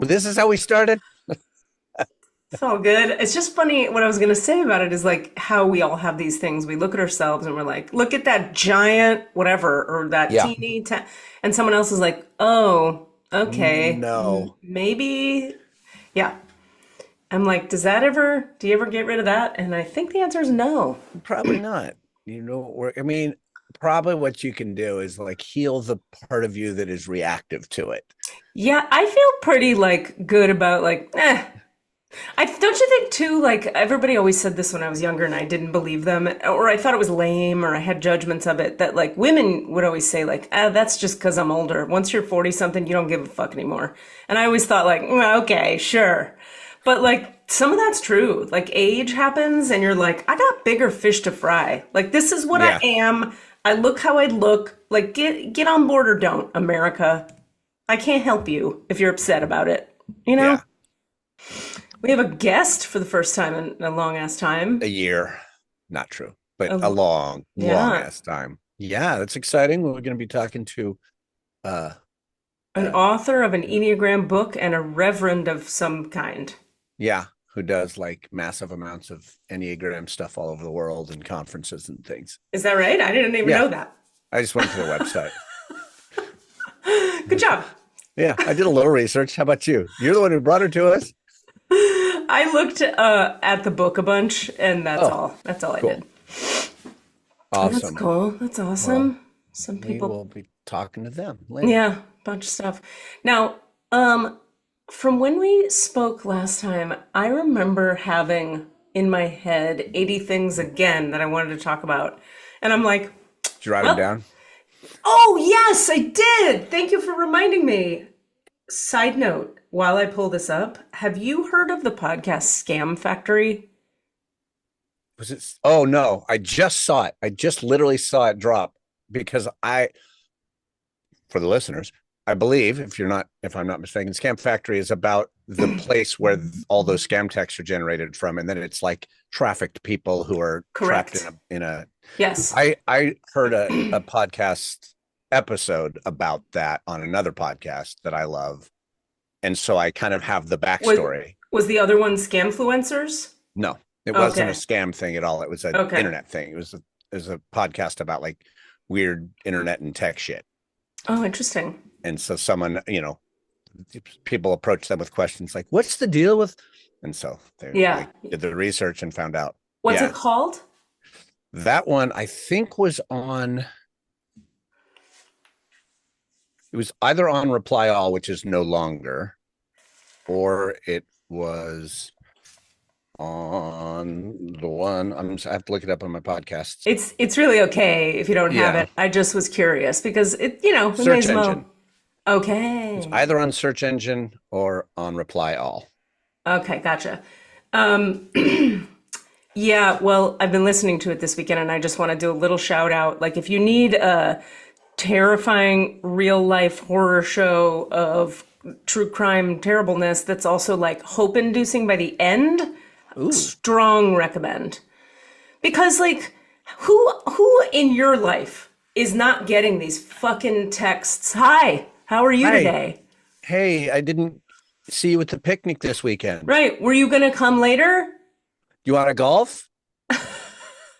This is how we started. It's all good. It's just funny. What I was going to say about it is like how we all have these things. We look at ourselves and we're like, look at that giant whatever or that Yeah. and someone else is like, oh, okay, No, maybe. Yeah. I'm like, do you ever get rid of that? And I think the answer is no. probably not. I mean, probably what you can do is like heal the part of you that is reactive to it. Yeah, I feel pretty like good about like, don't you think too, like everybody always said this when I was younger and I didn't believe them, or I thought it was lame, or I had judgments of it, that like women would always say, like, that's just because I'm older. Once you're 40 something, you don't give a fuck anymore. And I always thought, like, okay, sure. But like some of that's true. Like age happens and you're like, I got bigger fish to fry. Like this is what I Yeah. am. I look how I look. Like get on board or don't, America. I can't help you if you're upset about it. You know? Yeah. We have a guest for the first time in a long ass A time. year. Not true, but a Oh, long, long yeah. ass time. Yeah, that's exciting. We're going to be talking to uh An uh author of an Enneagram book and a reverend of some kind. yeah, who does like massive amounts of Enneagram stuff all over the world and conferences and things. Is that right? I didn't even Yeah, know that. I just went to their website. Good job. Yeah, I did a little research. How about you? You're the one who brought her to us. I looked at the book a bunch and that's Oh, all. That's all I did. cool. Oh, that's Awesome. cool. That's Well, awesome. Some we people, will be talking to them later. yeah, bunch of stuff. Now, from when we spoke last time, I remember having in my head 80 things again that I wanted to talk about. And I'm like, Did you write them well, down? oh, yes, I did. Thank you for reminding me. Side note, while I pull this up, have you heard of the podcast Scam Factory? Was it? Oh no, I just saw it. I just literally saw it drop because for the listeners, I believe if I'm not mistaken, Scam Factory is about the place where all those scam texts are generated from, and then it's like trafficked people who are trapped Correct. in a. Yes. I heard a podcast episode about that on another podcast that I love, and so I kind of have the Was backstory. was the other one Scamfluencers? No, it wasn't a Okay. scam thing at all. It was an Okay. internet thing. It was a podcast about like weird internet and tech shit. Oh, interesting. And so people approach them with questions like, "What's the deal with?" And so they Yeah. did the research and found out. What's it Yeah, called? that one I think was on. It was either on Reply All, which is no longer, or it was on the one. I have to look it up on my podcasts. It's really okay if you don't have Yeah, it. I just was curious because we may search as well. engine. It's Okay. either on search engine or on Reply All. Okay, gotcha. Um, yeah, well, I've been listening to it this weekend and I just want to do a little shout out. Like if you need a terrifying real life horror show of true crime terribleness that's also like hope inducing by the end, Ooh, strong recommend. Because like who in your life is not getting these fucking texts? Hi, how are you hi, today? hey, I didn't see you at the picnic this weekend. Right, were you gonna come later? You want to golf?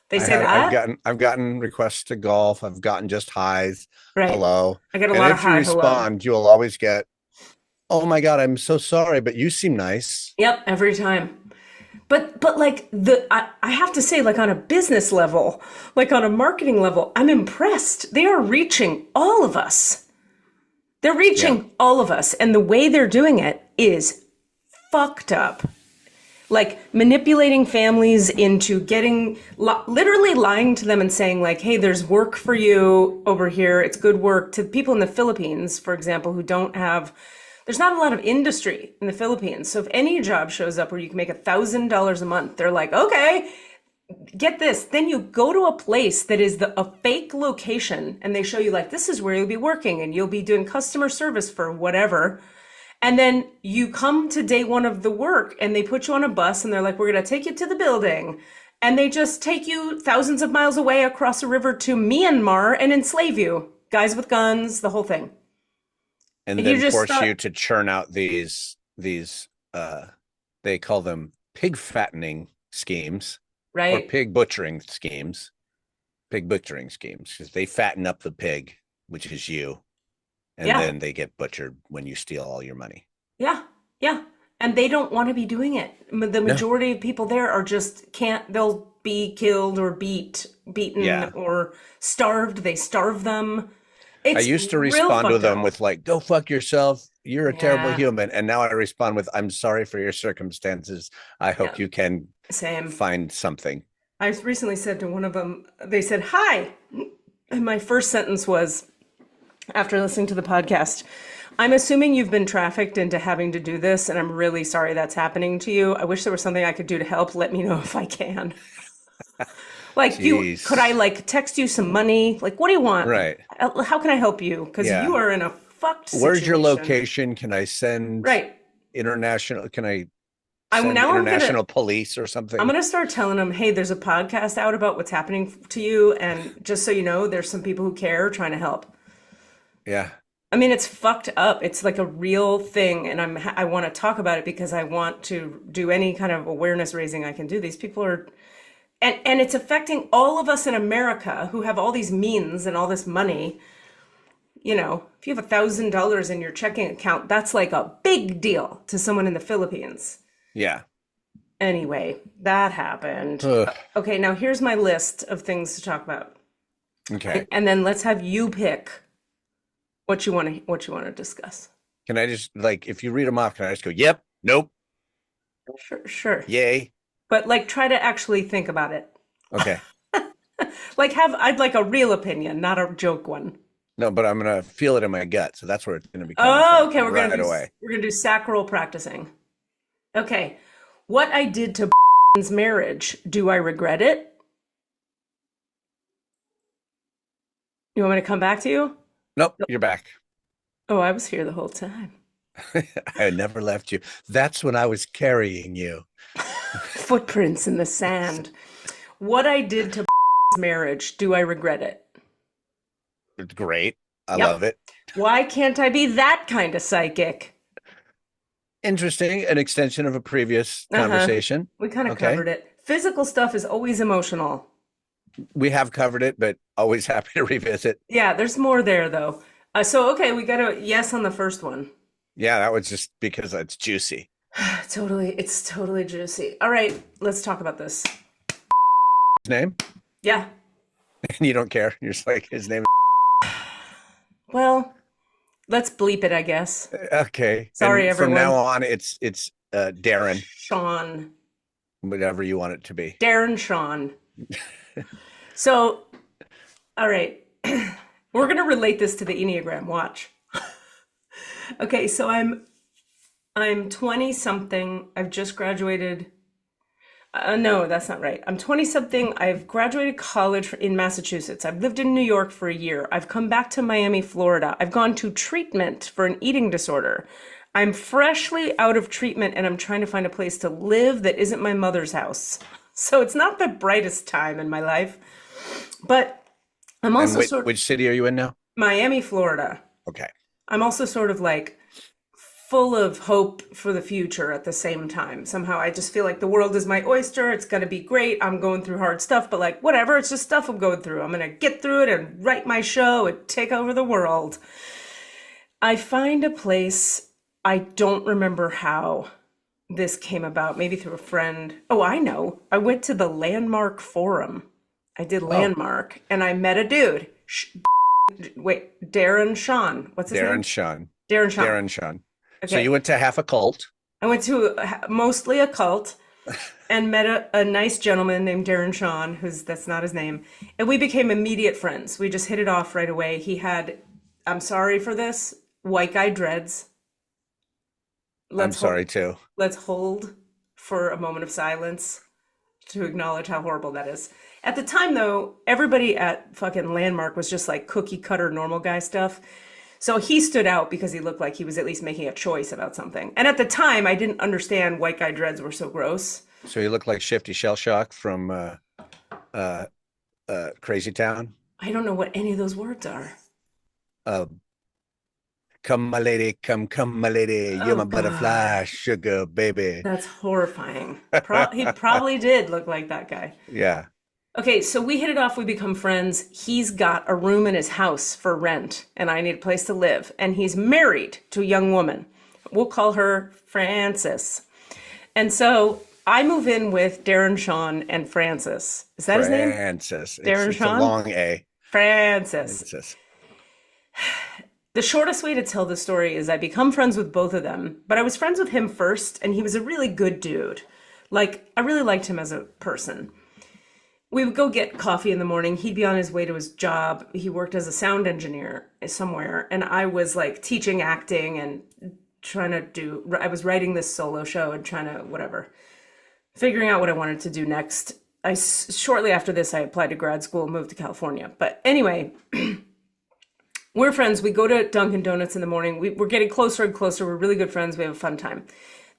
They say that? I've gotten requests to golf. I've gotten just highs, Right. hello, I get a and lot of if you hi hello. respond, you'll always get, "Oh my God, I'm so sorry, but you seem nice." Yep, every time. But like I have to say, like on a business level, like on a marketing level, I'm impressed. They are reaching all of us. They're Yeah, reaching all of us. And the way they're doing it is fucked up. Like manipulating families into literally lying to them and saying like, hey, there's work for you over here. It's good work, to people in the Philippines, for example, who don't have, there's not a lot of industry in the Philippines. So if any job shows up where you can make $1,000 a month, they're like, okay, get this. Then you go to a place that is a fake location and they show you like, this is where you'll be working and you'll be doing customer service for whatever. And then you come to day one of the work and they put you on a bus and they're like, we're going to take you to the building. And they just take you thousands of miles away across a river to Myanmar and enslave you. Guys with guns, the whole thing. and And you then just force thought, you to churn out these they call them pig fattening schemes or Right. pig butchering schemes, because they fatten up the pig, which is you, and Yeah. then they get butchered when you steal all your money. Yeah. Yeah. And they don't want to be doing it. The No. majority of people there are just can't, they'll be killed or beaten Yeah. or starved. They starve them. I It's used to real respond to fucked them up. with like, go fuck yourself. You're a terrible Yeah. human. And now I respond with, I'm sorry for your circumstances. I Yeah. hope you can Same. find something. I recently said to one of them, they said, "Hi." And my first sentence was, after listening to the podcast, "I'm assuming you've been trafficked into having to do this, and I'm really sorry that's happening to you. I wish there was something I could do to help. Let me know if I can." Like, could I Jeez. like text you some money? Like, what do you want? Right. How can I help you? Because you Yeah. are in a fucked Where's your situation. location? Can I send Right. can I I'm send now I'm gonna international police or I'm something? gonna start telling them, hey, there's a podcast out about what's happening to you, and just so you know, there's some people who care trying to help. Yeah. I mean, it's fucked up. It's like a real thing, and I want to talk about it because I want to do any kind of awareness raising I can do. These people are, and it's affecting all of us in America who have all these means and all this money. You know, if you have $1,000 in your checking account, that's like a big deal to someone in the Philippines. Yeah. Anyway, that happened. Ugh. Okay, now here's my list of things to talk about. Okay. And then let's have you pick what you want to discuss. Can I just like, if you read them off, can I just go, yep, nope, Sure, sure. yay? But like try to actually think about it. Okay. Like I'd like a real opinion, not a joke one. No, but I'm gonna feel it in my gut, so that's where it's gonna be coming Oh, from okay, right away. we're gonna do sacral practicing. Okay. What I did to marriage, do I regret it? You want me to come back to you? Nope, you're back. Oh, I was here the whole time. I never left you. That's when I was carrying you. Footprints in the sand. What I did to marriage, do I regret it? It's great. I Yep. love it. Why can't I be that kind of psychic? Interesting. An extension of a previous Uh-huh. conversation. We kind of Okay. covered it. Physical stuff is always emotional. We have covered it, but always happy to revisit. Yeah, there's more there though. So okay, we got a yes on the first one. Yeah, that was just because it's juicy. It's totally juicy. All right, let's talk about this. His name? Yeah. And you don't care. You're just like, his name. Well, let's bleep it, I guess. Okay. Sorry, And from now everyone. on, it's Darren, Sean. whatever you want it to be. Darren Sean. So, all right. We're going to relate this to the Enneagram. Watch. Okay, so I'm 20 something. I've just graduated. No, that's not right. I'm 20 something. I've graduated college in Massachusetts. I've lived in New York for a year. I've come back to Miami, Florida. I've gone to treatment for an eating disorder. I'm freshly out of treatment and I'm trying to find a place to live that isn't my mother's house. So it's not the brightest time in my life, but I'm And also which city are you in now? Miami, Florida. Okay. I'm also sort of like full of hope for the future at the same time. Somehow I just feel like the world is my oyster. It's going to be great. I'm going through hard stuff, but like whatever, it's just stuff I'm going through. I'm going to get through it and write my show and take over the world. I find a place, I don't remember how this came about, maybe through a friend. Oh, I know. I went to the Landmark Forum. I did Oh, Landmark and I met a dude. Wait, Darren Sean. What's his name? Darren Sean. Darren Sean. Darren Sean. So Okay. you went to half a cult. I went to mostly a cult and met a nice gentleman named Darren Sean, that's not his name. And we became immediate friends. We just hit it off right away. He had, I'm sorry for this, white guy dreads. I'm Let's hold, sorry too. let's hold for a moment of silence to acknowledge how horrible that is. At the time, though, everybody at fucking Landmark was just like cookie cutter normal guy stuff. So he stood out because he looked like he was at least making a choice about something. And at the time, I didn't understand white guy dreads were so gross. So you look like Shifty Shell Shock from uh, Crazy Town. I don't know what any of those words are. Uh, Come, my lady, come, my lady. You're Oh my God, butterfly, sugar baby. that's horrifying. He probably did look like that guy. Yeah. Okay, so we hit it off. We become friends. He's got a room in his house for rent, and I need a place to live. And he's married to a young woman. We'll call her Frances. And so I move in with Darren, Sean, and Francis. Is that his name? Francis. Darren, It's a Sean? long A. Francis. Francis. The shortest way to tell the story is I become friends with both of them, but I was friends with him first, and he was a really good dude. Like, I really liked him as a person. We would go get coffee in the morning. He'd be on his way to his job. He worked as a sound engineer somewhere, and I was like teaching acting and I was writing this solo show and trying to, whatever, figuring out what I wanted to do next. Shortly after this, I applied to grad school and moved to California. But anyway, we're friends. We go to Dunkin' Donuts in the morning. We're getting closer and closer. We're really good friends. We have a fun time.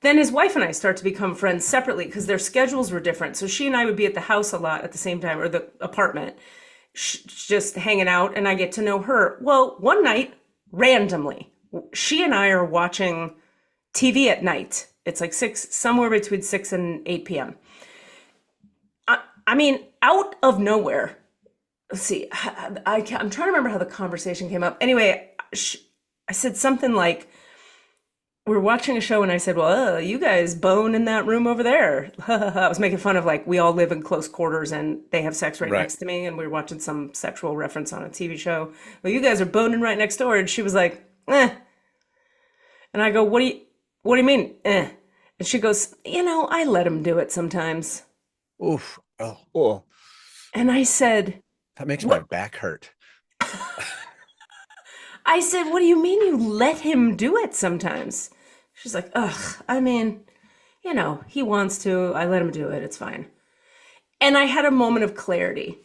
Then his wife and I start to become friends separately because their schedules were different. So she and I would be at the house a lot at the same time, or the apartment, just hanging out, and I get to know her. Well, one night, randomly, she and I are watching TV at night. It's like somewhere between 6 and 8 p.m. I mean, out of nowhere. Let's see. I'm trying to remember how the conversation came up. Anyway, I said something like, we were watching a show and I said, well, you guys bone in that room over there. I was making fun of like, we all live in close quarters and they have sex right next to me. And we were watching some sexual reference on a TV show. Well, you guys are boning right next door. And she was like, eh. And I go, what do you mean? Eh. And she goes, I let him do it sometimes. Oof. Oh. And I said, That makes my back hurt. I said, what do you mean you let him do it sometimes? She's like, ugh, I mean, he wants to. I let him do it. It's fine. And I had a moment of clarity.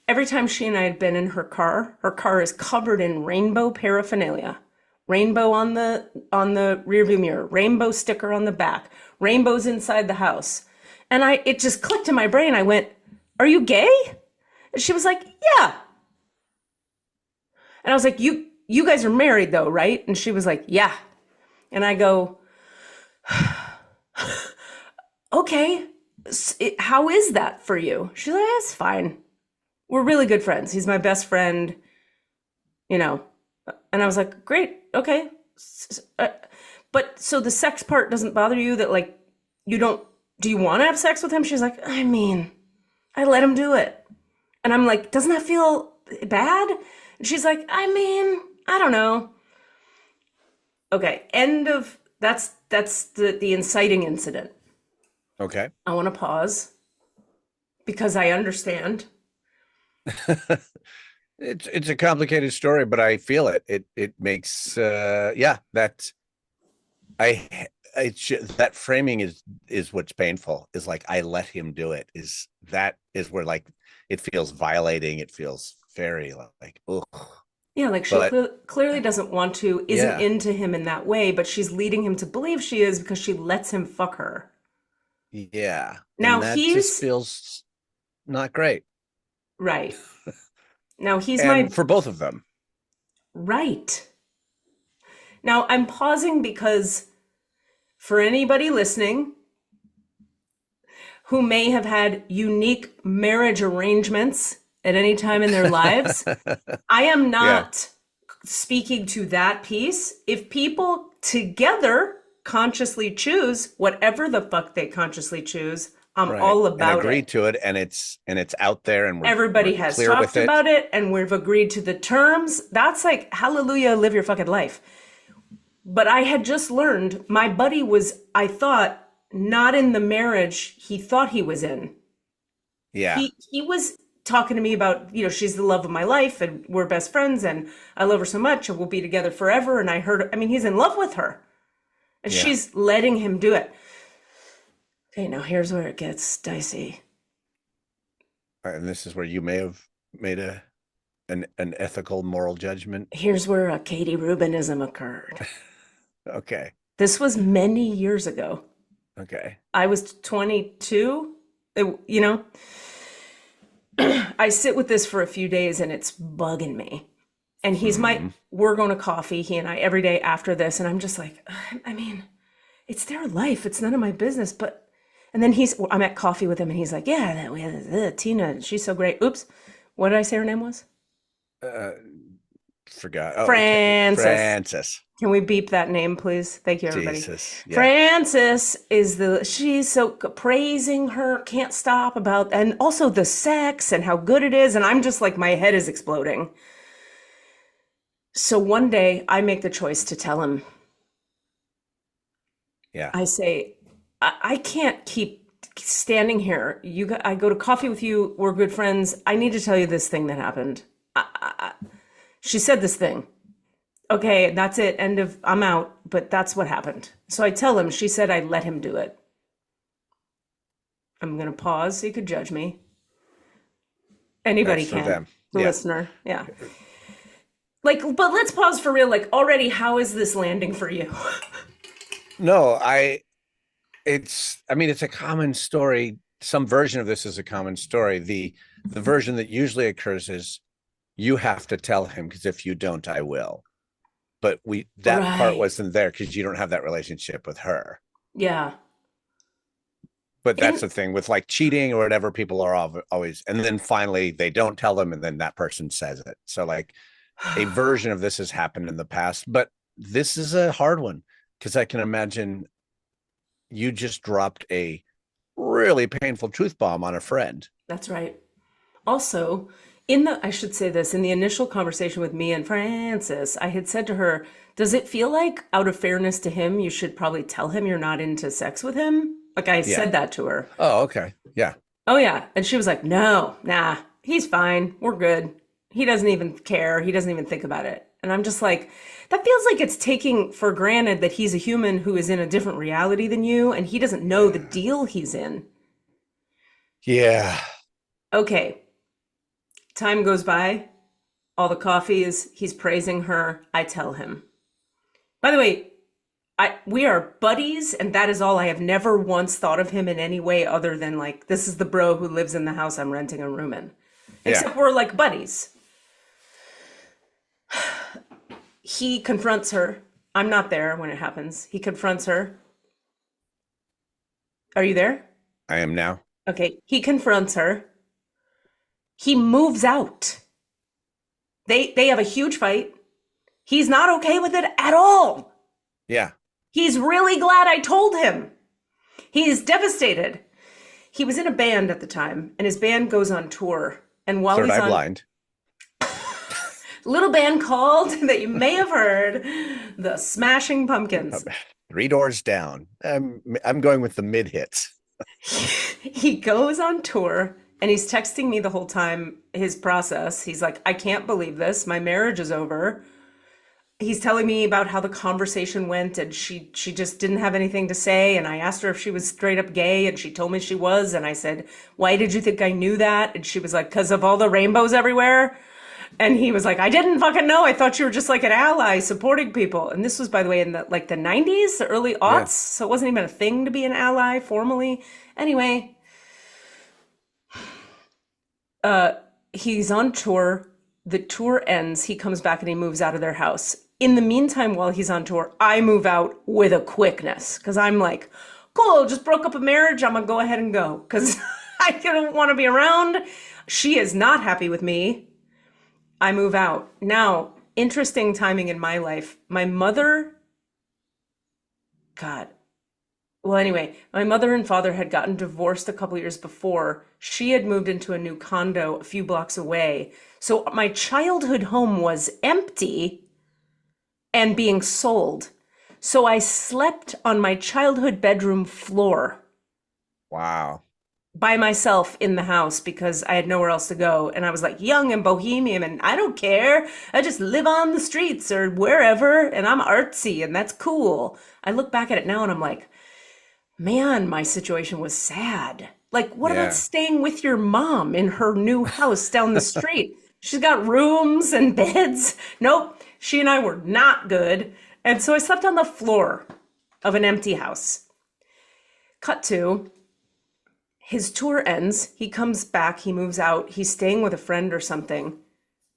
Every time she and I had been in her car is covered in rainbow paraphernalia. Rainbow on the rearview mirror, rainbow sticker on the back, rainbows inside the house. And it just clicked in my brain. I went, are you gay? And she was like, yeah. And I was like, you guys are married though, right? And she was like, yeah. And I go, okay, how is that for you? She's like, it's fine. We're really good friends. He's my best friend, And I was like, great, okay. But so the sex part doesn't bother you, that like, do you want to have sex with him? She's like, I mean, I let him do it. And I'm like, doesn't that feel bad? And she's like, I mean, I don't know. Okay, that's the inciting incident. Okay. I want to pause because I understand. It's a complicated story, but I feel it. It makes that that framing is what's painful. Is like, I let him do it. Is where like it feels violating. It feels very like, ugh. Yeah, like she clearly doesn't want to, isn't into him in that way, but she's leading him to believe she is because she lets him fuck her. Yeah. Now and that just feels not great. Right. Now he's for both of them. Right. Now I'm pausing because for anybody listening who may have had unique marriage arrangements at any time in their lives, I am not speaking to that piece. If people together consciously choose whatever the fuck they consciously choose, I'm all about and agree to it, and it's out there, and everybody has talked about it, and we've agreed to the terms. That's like, hallelujah, live your fucking life. But I had just learned my buddy was, I thought, not in the marriage he thought he was in. Yeah. He was talking to me about, she's the love of my life and we're best friends and I love her so much and we'll be together forever. And he's in love with her and she's letting him do it. Okay, now here's where it gets dicey. And this is where you may have made an ethical, moral judgment. Here's where a Katie Rubinism occurred. Okay. This was many years ago. Okay. I was 22, I sit with this for a few days and it's bugging me. And we're going to coffee, he and I, every day after this. And I'm just like, I mean, it's their life. It's none of my business. But, and then I'm at coffee with him and he's like, yeah, we had Tina, she's so great. Oops. What did I say her name was? Forgot. Oh, Frances. Frances. Can we beep that name, please? Thank you, everybody. Jesus. Yeah. Frances she's so praising her, can't stop about, and also the sex and how good it is. And I'm just like, my head is exploding. So one day I make the choice to tell him. Yeah. I say, I can't keep standing here. I go to coffee with you. We're good friends. I need to tell you this thing that happened. She said this thing. Okay, that's it. I'm out. But that's what happened. So I tell him, she said I let him do it. I'm going to pause so you could judge me. Anybody can. The listener. Yeah. Like, but let's pause for real. Like, already, how is this landing for you? No, it's a common story. Some version of this is a common story. The version that usually occurs is you have to tell him, because if you don't, I will. But that part wasn't there because you don't have that relationship with her. Yeah. But that's the thing with like cheating or whatever, people are always, and then finally they don't tell them and then that person says it. So like a version of this has happened in the past, but this is a hard one because I can imagine you just dropped a really painful truth bomb on a friend. That's right. Also, I should say this, in the initial conversation with me and Frances, I had said to her, does it feel like out of fairness to him, you should probably tell him you're not into sex with him? Like I said that to her. Oh, okay. Yeah. Oh, yeah. And she was like, no, nah, he's fine. We're good. He doesn't even care. He doesn't even think about it. And I'm just like, that feels like it's taking for granted that he's a human who is in a different reality than you, and he doesn't know the deal he's in. Yeah. Okay. Time goes by. All the coffees, he's praising her. I tell him. By the way, we are buddies, and that is all. I have never once thought of him in any way other than like, this is the bro who lives in the house I'm renting a room in. Except we're like buddies. He confronts her. I'm not there when it happens. He confronts her. Are you there? I am now. Okay. He confronts her. He moves out. They have a huge fight. He's not okay with it at all. Yeah. He's really glad I told him. He's devastated. He was in a band at the time, and his band goes on tour. And while Third Eye Blind. Little band called that you may have heard, the Smashing Pumpkins. 3 Doors Down. I'm going with the mid hits. He goes on tour and he's texting me the whole time his process. He's like, I can't believe this. My marriage is over. He's telling me about how the conversation went and she just didn't have anything to say. And I asked her if she was straight up gay and she told me she was. And I said, why did you think I knew that? And she was like, because of all the rainbows everywhere. And he was like, I didn't fucking know. I thought you were just like an ally supporting people. And this was, by the way, in the 90s, the early aughts. Yeah. So it wasn't even a thing to be an ally formally. Anyway, he's on tour. The tour ends. He comes back and he moves out of their house. In the meantime, while he's on tour, I move out with a quickness because I'm like, cool, just broke up a marriage. I'm going to go ahead and go because I don't want to be around. She is not happy with me. I move out. Now, interesting timing in my life. My mother, my mother and father had gotten divorced a couple years before. She had moved into a new condo a few blocks away. So my childhood home was empty and being sold. So I slept on my childhood bedroom floor. Wow. By myself in the house because I had nowhere else to go. And I was like young and bohemian and I don't care. I just live on the streets or wherever and I'm artsy and that's cool. I look back at it now and I'm like, man, my situation was sad. Like, what about staying with your mom in her new house down the street? She's got rooms and beds. Nope. She and I were not good. And so I slept on the floor of an empty house. Cut to, his tour ends. He comes back. He moves out. He's staying with a friend or something.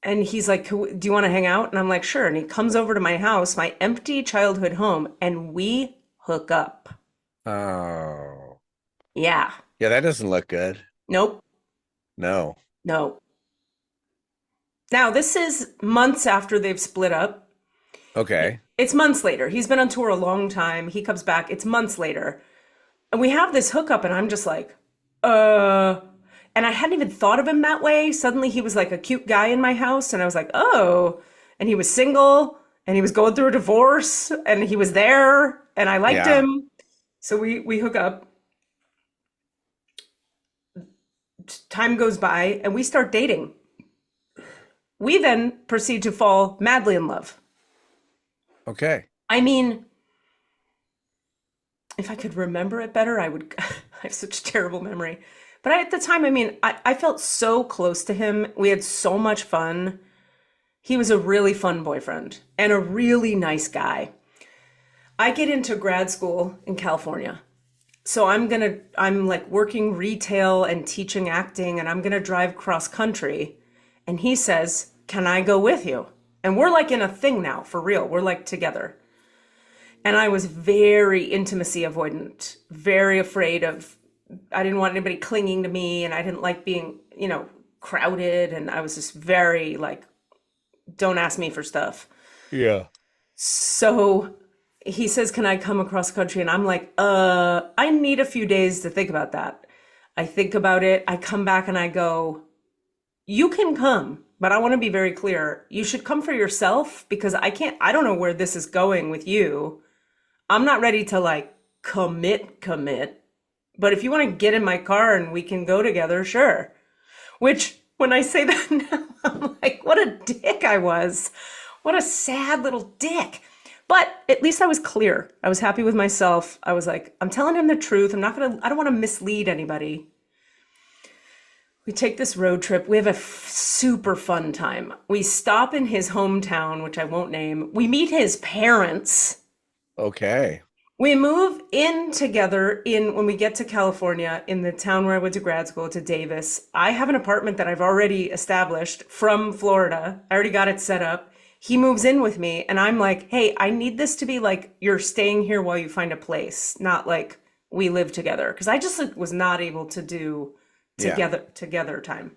And he's like, do you want to hang out? And I'm like, sure. And he comes over to my house, my empty childhood home, and we hook up. Oh. Yeah. Yeah, that doesn't look good. Nope. No. No. Now, this is months after they've split up. Okay. It's months later. He's been on tour a long time. He comes back. It's months later. And we have this hookup, and I'm just like, And I hadn't even thought of him that way. Suddenly he was like a cute guy in my house, and I was like, oh. And he was single, and he was going through a divorce, and he was there, and I liked Yeah. him. So we hook up. Time goes by, and we start dating. We then proceed to fall madly in love. Okay. I mean, if I could remember it better, I would. I have such a terrible memory. But at the time, I mean, I felt so close to him. We had so much fun. He was a really fun boyfriend and a really nice guy. I get into grad school in California. So I'm like working retail and teaching acting, and I'm going to drive cross country. And he says, can I go with you? And we're like in a thing now, for real. We're like together. And I was very intimacy avoidant, very afraid of, I didn't want anybody clinging to me, and I didn't like being, crowded. And I was just very like, don't ask me for stuff. Yeah. So he says, can I come across country? And I'm like, I need a few days to think about that. I think about it. I come back and I go, you can come, but I want to be very clear. You should come for yourself, because I don't know where this is going with you. I'm not ready to like commit. But if you want to get in my car and we can go together, sure. Which, when I say that now, I'm like, what a dick I was. What a sad little dick. But at least I was clear. I was happy with myself. I was like, I'm telling him the truth. I don't want to mislead anybody. We take this road trip. We have a super fun time. We stop in his hometown, which I won't name. We meet his parents. Okay. We move in together when we get to California, in the town where I went to grad school, to Davis. I have an apartment that I've already established from Florida. I already got it set up. He moves in with me, and I'm like, hey, I need this to be like, you're staying here while you find a place, not like we live together. Because I just was not able to do together time.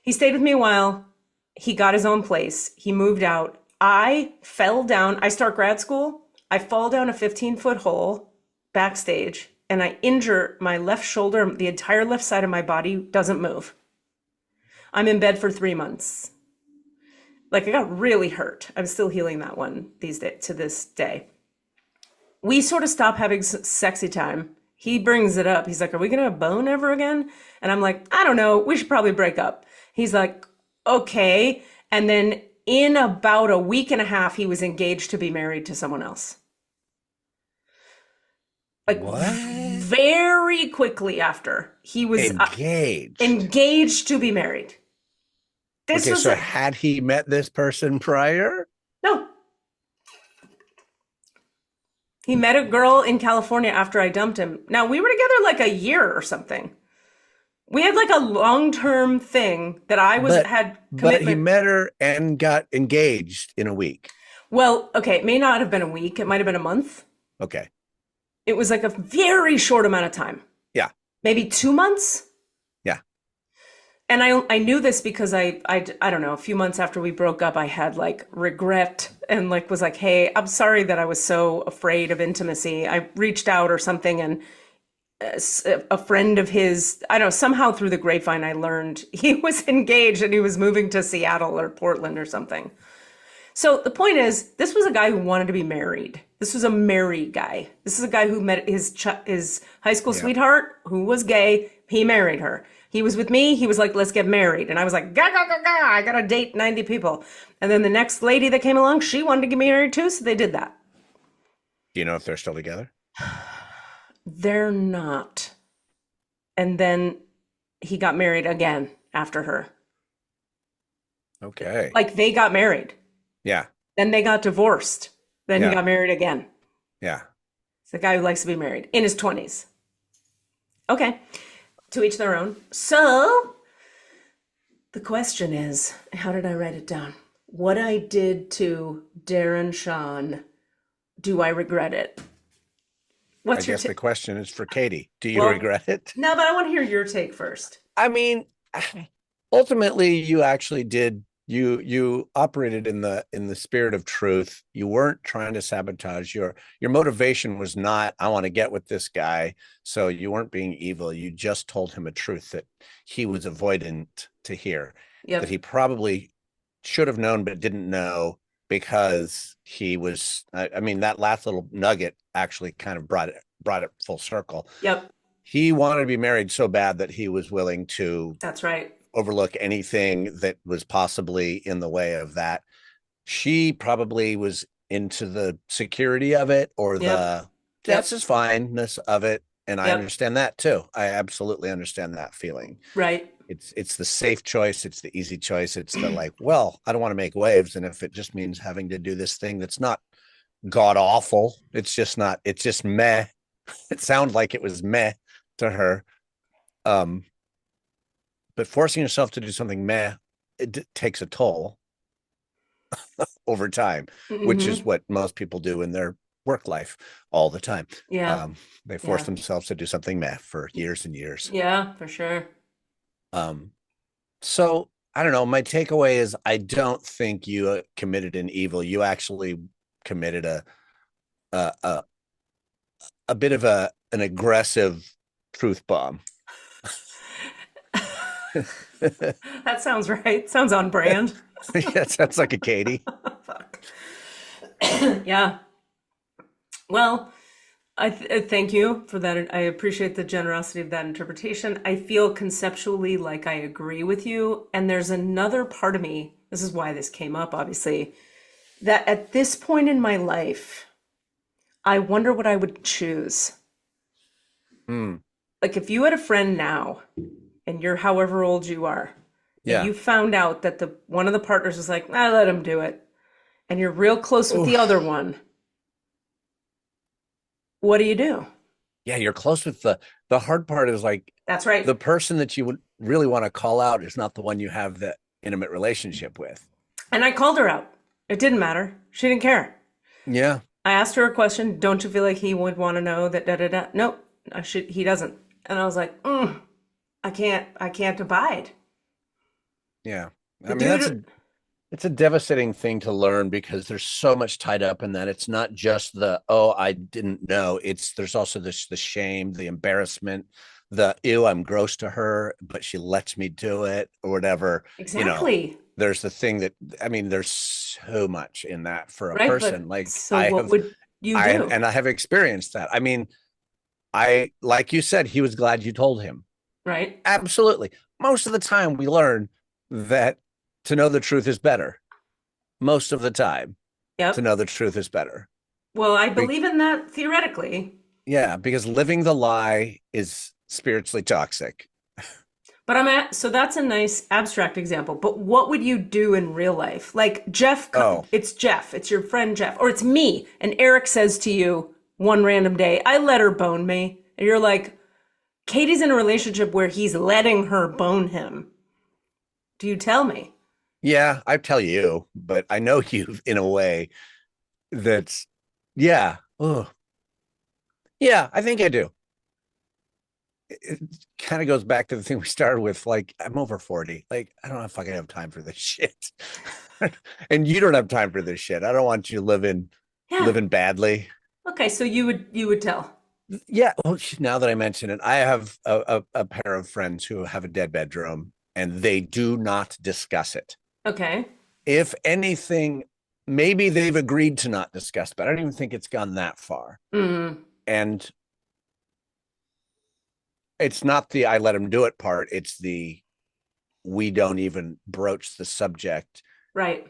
He stayed with me a while. He got his own place. He moved out. I fell down. I start grad school. I fall down a 15-foot hole backstage, and I injure my left shoulder. The entire left side of my body doesn't move. I'm in bed for 3 months. Like, I got really hurt. I'm still healing that one to this day. We sort of stop having sexy time. He brings it up. He's like, are we going to bone ever again? And I'm like, I don't know. We should probably break up. He's like, okay. And then in about a week and a half, he was engaged to be married to someone else. Like, what? Very quickly after, he was engaged to be married. So had he met this person prior? No. He met a girl in California after I dumped him. Now, we were together like a year or something. We had like a long-term thing that had commitment. But he met her and got engaged in a week. Well, okay, it may not have been a week. It might have been a month. Okay. It was like a very short amount of time. Yeah. Maybe 2 months. Yeah. And I knew this because I don't know, a few months after we broke up, I had like regret and like was like, hey, I'm sorry that I was so afraid of intimacy. I reached out or something, and a friend of his, I don't know, somehow through the grapevine, I learned he was engaged and he was moving to Seattle or Portland or something. So the point is, this was a guy who wanted to be married. This was a married guy. This is a guy who met his high school sweetheart who was gay. He married her. He was with me. He was like, let's get married. And I was like, gah, gah, gah, gah. I got to date 90 people. And then the next lady that came along, she wanted to get married too. So they did that. Do you know if they're still together? They're not. And then he got married again after her. Okay. Like, they got married. Yeah. Then they got divorced. Then he got married again. Yeah. It's the guy who likes to be married in his 20s. Okay. To each their own. So The question is, how did I write it down? What I did to Darren Sean, do I regret it? I What's your guess the take? question is for Katie. Do you Well, regret it? no, but I want to hear your take first. I mean, ultimately you actually did you operated in the spirit of truth. You weren't trying to sabotage. Your motivation was not, I want to get with this guy. So you weren't being evil. You just told him a truth that he was avoidant to hear, that Yep. he probably should have known but didn't know because he was, I mean, that last little nugget actually kind of brought it full circle. Yep. He wanted to be married so bad that he was willing to That's right. overlook anything that was possibly in the way of that. She probably was into the security of it or Yep. the Yep. that's just fineness of it. And I Yep. understand that too. I absolutely understand that feeling. Right. It's the safe choice. It's the easy choice. It's the like, well, I don't want to make waves. And if it just means having to do this thing that's not god awful, it's just not, it's just meh. It sounds like it was meh to her. Um, but forcing yourself to do something meh, it takes a toll over time, which is Hmm. what most people do in their work life all the time. Yeah. Um, they force Yeah. themselves to do something meh for years and years. Yeah, for sure. Um, so I don't know. My takeaway is I don't think you committed an evil. You actually committed a a, a bit of an aggressive truth bomb. Yeah, That sounds right. Sounds on brand. it sounds like a Katie. Fuck. Yeah. Well, thank you for that. I appreciate the generosity of that interpretation. I feel conceptually like I agree with you. And there's another part of me, this is why this came up, obviously, that at this point in my life, I wonder what I would choose. Hmm. Like if you had a friend now and you're however old you are, and Yeah. you found out that the one of the partners was like, I let him do it, and you're real close with the other Oof. one, what do you do? Yeah, you're close with the hard part is like That's right. the person that you would really want to call out is not the one you have the intimate relationship with. And I called her out. It didn't matter. She didn't care. Yeah. I asked her a question. Don't you feel like he would want to know that da da da? Nope, he doesn't. And I was like, I can't abide. Yeah. The I mean, dude, it's a devastating thing to learn because there's so much tied up in that. It's not just the, oh, I didn't know. It's there's also this the shame, the embarrassment, the ew, I'm gross to her, but she lets me do it or whatever. You know, exactly. there's the thing that I mean, there's so much in that for a Right. person. But Like so what would you do? I have experienced that. I mean, I like you said, he was glad you told him. Right. Absolutely. Most of the time we learn that to know the truth is better. Most of the time to Yep. know the truth is better. Well, I Be- believe in that theoretically, yeah, because living the lie is spiritually toxic. but so that's a nice abstract example. But what would you do in real life? Like Oh, it's Jeff, it's your friend Jeff, or it's me, and Eric says to you one random day, I let her bone me. And you're like, Katie's in a relationship where he's letting her bone him. Do you tell me? yeah, I tell you, but I know you in a way that's, yeah. Oh, yeah, I think I do. It kind of goes back to the thing we started with. Like, I'm over 40. Like, I don't fucking have time for this shit. And you don't have time for this shit. I don't want you Yeah. living badly. Okay, so you would tell. Yeah. Well, now that I mention it, I have a pair of friends who have a dead bedroom and they do not discuss it. Okay. If anything, maybe they've agreed to not discuss, but I don't even think it's gone that far. Mm, And it's not the I let them do it part. It's the we don't even broach the subject. right.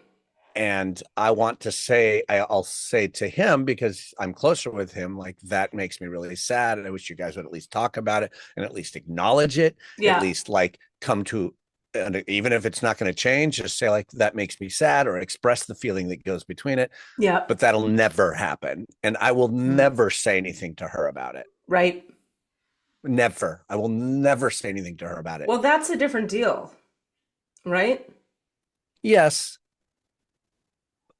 And I want to say, I'll say to him because I'm closer with him, like that makes me really sad. And I wish you guys would at least talk about it and at least acknowledge it, at Yeah. least like come to, and even if it's not going to change, just say like that makes me sad or express the feeling that goes between it. Yeah. But that'll never happen. And I will Mm, never say anything to her about it. right. Never. I will never say anything to her about it. Well, that's a different deal. right? Yes,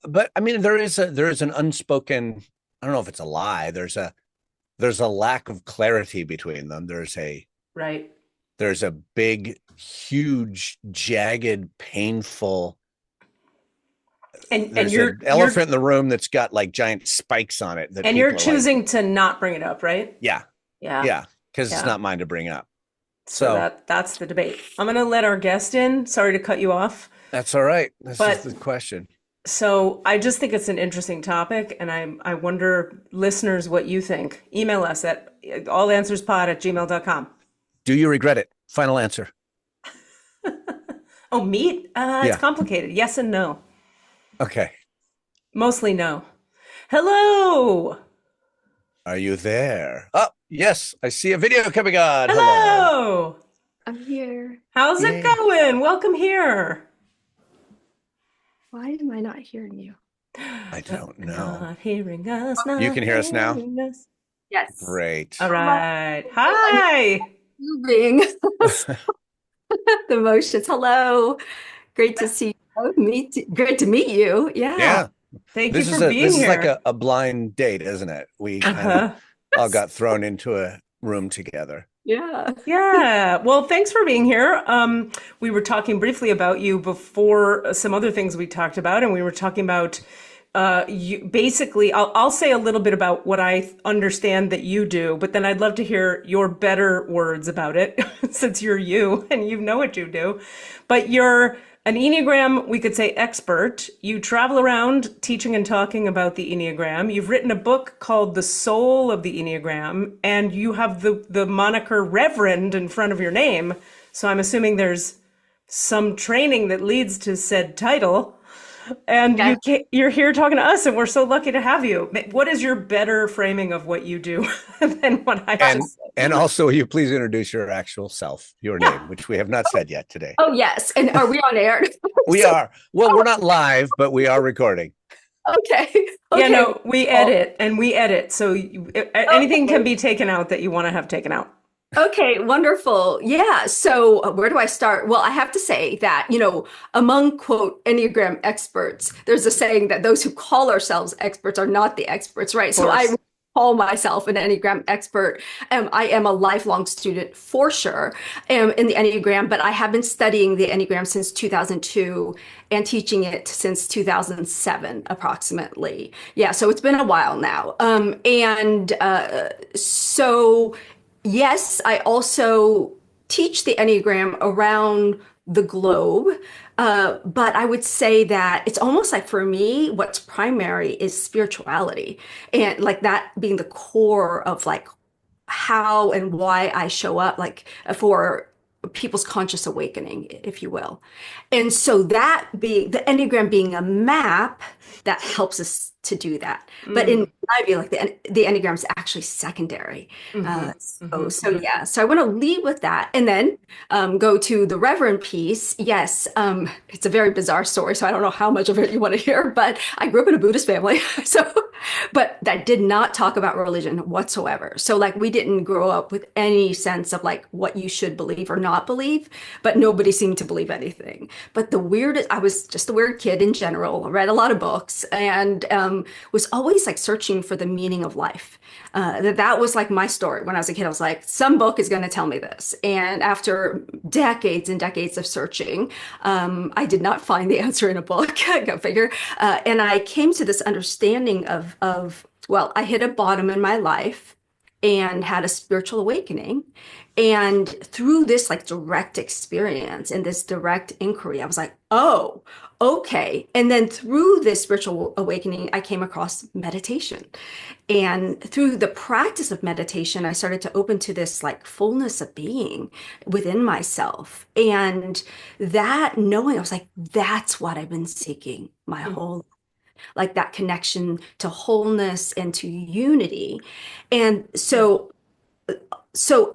but I mean, there is an unspoken. I don't know if it's a lie. There's a lack of clarity between them. Right. There's a big, huge, jagged, painful. And There's an elephant in the room that's got like giant spikes on it that you're people are like, choosing to not bring it up, right? yeah, Yeah. yeah, because it's Yeah. not mine to bring up. So So that's the debate. I'm going to let our guest in. Sorry to cut you off, that's all right. This is but the question. so I just think it's an interesting topic, and I wonder, listeners, what you think. Email us at allanswerspod@gmail.com. Do you regret it? Final answer. Oh, meat? It's Yeah. complicated. Yes and no. Okay. Mostly no. Hello. Are you there? Oh, yes. I see a video coming on. Hello. Hello. I'm here. How's it Yay. going? Welcome here. Why am I not hearing you? I don't know. Not hearing us. Not You can hear us now? hearing us. Yes. Great. All right. Hi. Moving the motions. Hello. Great to see you. Great to meet you. Yeah. Yeah. Thank you for being this is here. like a blind date, isn't it? We kind of Uh-huh. all got thrown into a room together. Yeah. Yeah. Well, thanks for being here. We were talking briefly about you before some other things we talked about, and we were talking about you basically. I'll say a little bit about what I understand that you do, but then I'd love to hear your better words about it, since you're you and you know what you do. But you're an Enneagram, we could say, expert. You travel around teaching and talking about the Enneagram. You've written a book called The Soul of the Enneagram, and you have the moniker Reverend in front of your name. So I'm assuming there's some training that leads to said title. And Yes. you're here talking to us, and we're so lucky to have you. What is your better framing of what you do than what I And just said? and also, will you please introduce your actual self, your name, which we have not said yet today. Oh, yes. And are we on air? We are. Well, we're not live, but we are recording. Okay. Yeah, Okay. no, we edit. So anything Okay. can be taken out that you want to have taken out. Okay, wonderful. Yeah. So where do I start? Well, I have to say that, among quote Enneagram experts, there's a saying that those who call ourselves experts are not the experts, right? Of So I course. call myself an Enneagram expert. I am a lifelong student for sure in the Enneagram, but I have been studying the Enneagram since 2002 and teaching it since 2007, approximately. Yeah, so it's been a while now. So yes, I also teach the Enneagram around the globe. But I would say that it's almost like for me, what's primary is spirituality and like that being the core of like how and why I show up, like for people's conscious awakening, if you will. And so that being the Enneagram being a map that helps us to do that. But in my view, like the Enneagram is actually secondary. So I want to lead with that and then go to the Reverend piece. Yes, it's a very bizarre story, so I don't know how much of it you want to hear, but I grew up in a Buddhist family. But that did not talk about religion whatsoever. So like we didn't grow up with any sense of like what you should believe or not believe, but nobody seemed to believe anything. But the weirdest, I was just a weird kid in general. I read a lot of books and was always like searching for the meaning of life. That was like my story when I was a kid. I was like, some book is going to tell me this. And after decades and decades of searching, I did not find the answer in a book. Go figure. And I came to this understanding well, I hit a bottom in my life and had a spiritual awakening. And through this like direct experience and this direct inquiry, I was like, oh, okay. And then through this spiritual awakening, I came across meditation. And through the practice of meditation, I started to open to this like fullness of being within myself. And that knowing, I was like, that's what I've been seeking my whole life. Like that connection to wholeness and to unity. And so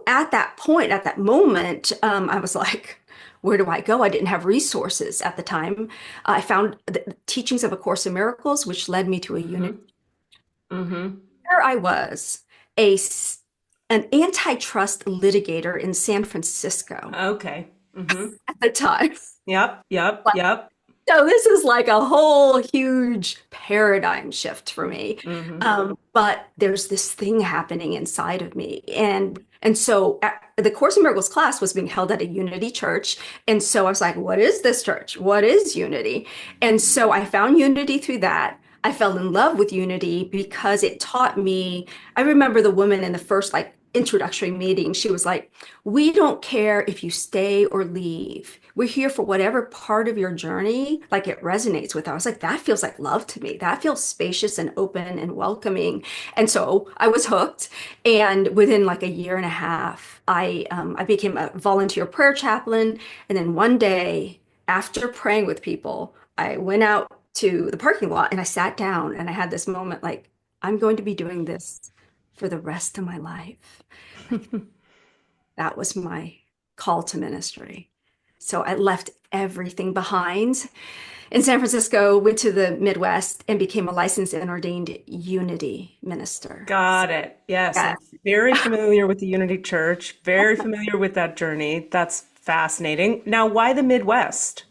at that point, at that moment, I was like, where do I go? I didn't have resources at the time. I found the teachings of A Course in Miracles, which led me to a unity. There I was, an antitrust litigator in San Francisco. Okay. Mm-hmm. at the time. Yep. Yep. Yep. So this is like a whole huge paradigm shift for me. Mm-hmm. But there's this thing happening inside of me. And so the Course in Miracles class was being held at a Unity church. And so I was like, what is this church? What is Unity? And so I found Unity through that. I fell in love with Unity because it taught me. I remember the woman in the first like introductory meeting, she was like, we don't care if you stay or leave. We're here for whatever part of your journey, like it resonates with. I was like, that feels like love to me. That feels spacious and open and welcoming. And so I was hooked. And within like a year and a half, I became a volunteer prayer chaplain. And then one day, after praying with people, I went out to the parking lot and I sat down and I had this moment like, I'm going to be doing this for the rest of my life. That was my call to ministry. So I left everything behind in San Francisco, went to the Midwest, and became a licensed and ordained Unity minister. Got it. Yes. Yeah. I'm very familiar with the Unity Church, very familiar with that journey. That's fascinating. Now, why the Midwest?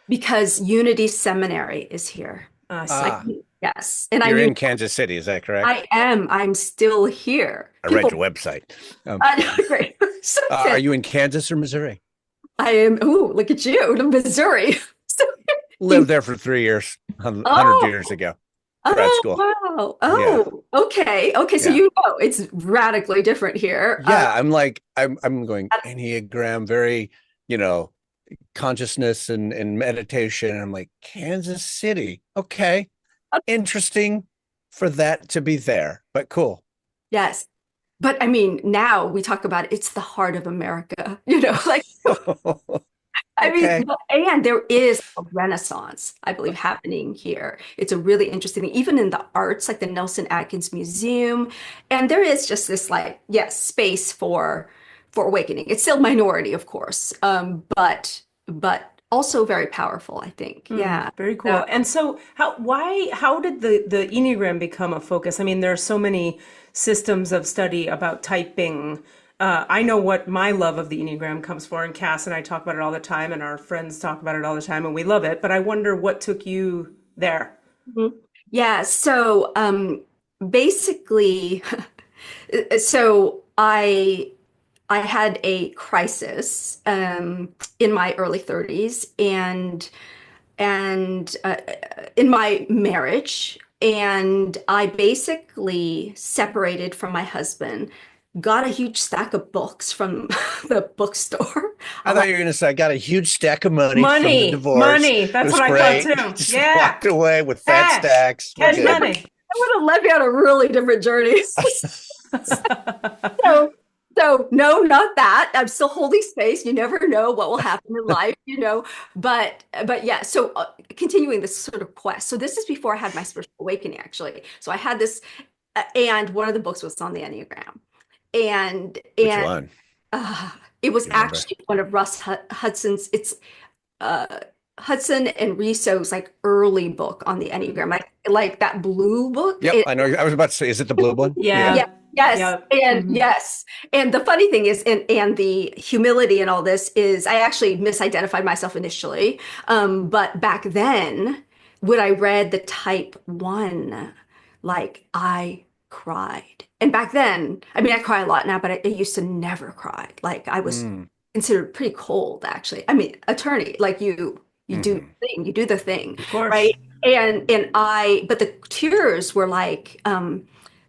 Because Unity Seminary is here. Ah, Yes. And I you're mean, in Kansas City, is that correct? I'm still here. I read your website. I know, great. So Are you in Kansas or Missouri? I am, ooh, look at you, in Missouri. So, Lived there for 3 years, 100 oh, years ago, grad school. wow. Yeah. Oh, okay. Okay. So Yeah. you know it's radically different here. Yeah, I'm going Enneagram, very, consciousness and meditation. And I'm like, Kansas City. Okay. Interesting for that to be there, but cool. Yes. But I mean, now we talk about it's the heart of America, like, I Okay. mean, and there is a renaissance, I believe, happening here. It's a really interesting thing, even in the arts, like the Nelson Atkins Museum. And there is just this like, yes, space for awakening. It's still minority, of course, but also very powerful, I think. Yeah. Very cool. And so how did the Enneagram become a focus? I mean, there are so many systems of study about typing. I know what my love of the Enneagram comes for, and Cass and I talk about it all the time, and our friends talk about it all the time, and we love it. But I wonder what took you there. Mhm. Yeah. So basically, so I had a crisis in my early 30s and in my marriage, and I basically separated from my husband, got a huge stack of books from the bookstore. I thought you were going to say I got a huge stack of money from the Money, divorce. money. It That's was what I great. thought too. Just Yeah. walked away with fat Cash. stacks. We're Cash good. money. I would have led me on a really different journey. So, so no, not that. I'm still holding space. You never know what will happen in life. But yeah. So continuing this sort of quest. So this is before I had my spiritual awakening, actually. So I had this, and one of the books was on the Enneagram, and Which and one? it was You remember? actually one of Russ Hudson's. It's uh, Hudson and Risso's like early book on the Enneagram, like that blue book. Yep, I know. I was about to say, is it the blue one? Yeah. Yeah, yes. Yep. And Mhm. yes. And the funny thing is, and the humility and all this is I actually misidentified myself initially. But back then, when I read the type one, like I cried. And back then, I mean, I cry a lot now, but I used to never cry. Like I was Mm, considered pretty cold, actually. I mean, attorney, like you do mhm. the thing, you do the thing, Of course. right? But the tears were like,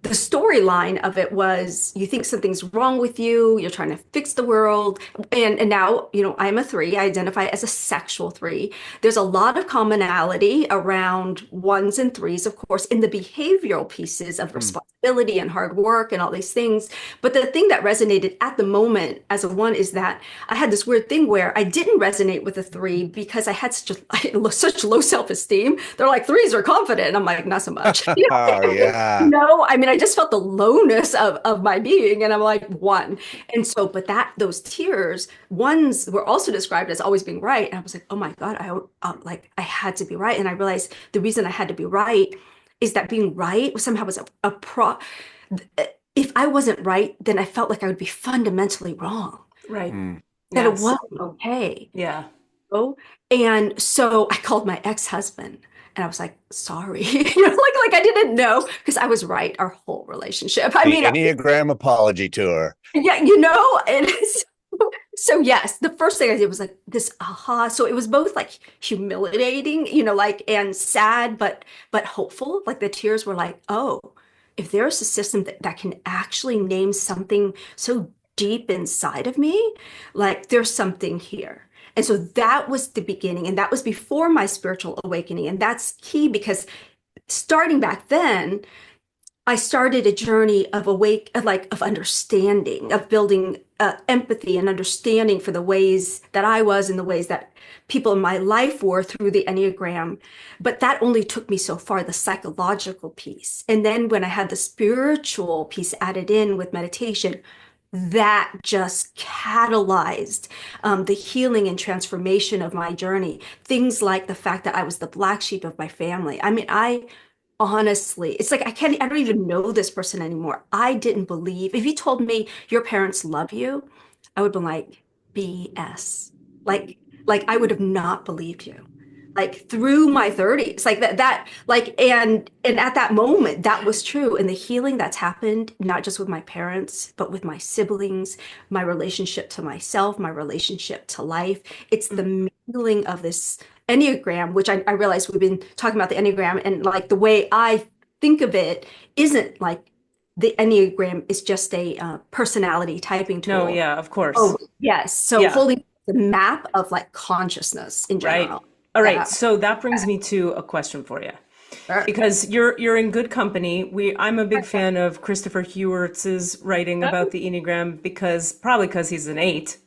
the storyline of it was you think something's wrong with you, you're trying to fix the world. And now, I'm a three, I identify as a sexual three. There's a lot of commonality around ones and threes, of course, in the behavioral pieces of Mm. responsibility and hard work and all these things. But the thing that resonated at the moment as a one is that I had this weird thing where I didn't resonate with a three because I had such low self-esteem. They're like, threes are confident. And I'm like, not so much. Oh, yeah. No, I mean, I just felt the lowness of my being, and I'm like one. And so, but those tears, ones were also described as always being right. And I was like, oh my God, I had to be right. And I realized the reason I had to be right is that being right somehow was a pro. If I wasn't right, then I felt like I would be fundamentally wrong. Right. Mm. that it Yes. wasn't okay. Yeah. Oh, and so I called my ex-husband and I was like, sorry, like I didn't know because I was right our whole relationship. I The mean, Enneagram apology tour. yeah, and so yes, the first thing I did was like this aha. So it was both like humiliating, like and sad, but hopeful. Like the tears were like, oh, if there's a system that can actually name something so deep inside of me, like there's something here. And so that was the beginning, and that was before my spiritual awakening. And that's key because starting back then, I started a journey of of understanding, of building empathy and understanding for the ways that I was and the ways that people in my life were through the Enneagram. But that only took me so far, the psychological piece. And then when I had the spiritual piece added in with meditation, that just catalyzed the healing and transformation of my journey. Things like the fact that I was the black sheep of my family. I mean, I honestly, it's like I don't even know this person anymore. I didn't believe. If you told me your parents love you, I would have been like, BS. Like I would have not believed you. Like through my 30s, like like and at that moment, that was true. And the healing that's happened, not just with my parents, but with my siblings, my relationship to myself, my relationship to life. It's the mingling of this Enneagram, which I realize we've been talking about the Enneagram, and like the way I think of it isn't like the Enneagram is just a personality typing No, tool. yeah, of course. Oh, yes. So Yeah. holding the map of like consciousness in Right. general. All right. Yeah. So that brings me to a question for you. Sure. Because you're in good company. I'm a big fan of Christopher Hewertz's writing about the Enneagram probably because he's an eight.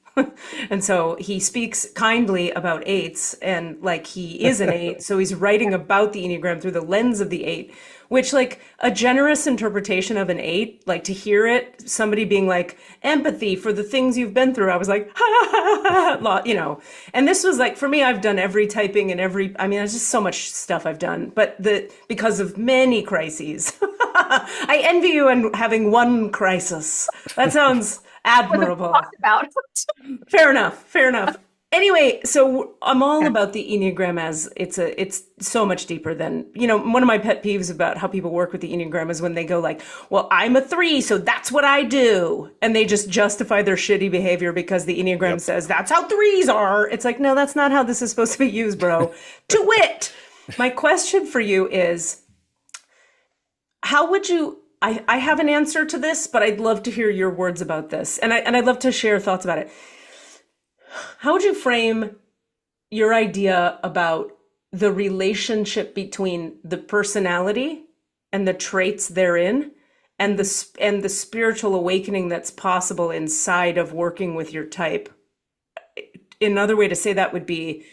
And so he speaks kindly about eights and like he is an eight. So he's writing about the Enneagram through the lens of the eight, which like a generous interpretation of an eight, like to hear it, somebody being like empathy for the things you've been through. I was like, ha, ha, ha, ha, and this was like, for me, I've done every typing and there's just so much stuff I've done, but because of many crises, I envy you and having one crisis. That sounds admirable. Talked about. Fair enough. Fair enough. Anyway, so I'm all about the Enneagram as it's so much deeper than, one of my pet peeves about how people work with the Enneagram is when they go like, well, I'm a 3, so that's what I do. And they just justify their shitty behavior because the Enneagram says that's how 3s are. It's like, no, that's not how this is supposed to be used, bro. To wit, my question for you is, how would you, I have an answer to this, but I'd love to hear your words about this. And I'd love to share thoughts about it. How would you frame your idea about the relationship between the personality and the traits therein and the spiritual awakening that's possible inside of working with your type? Another way to say that would be,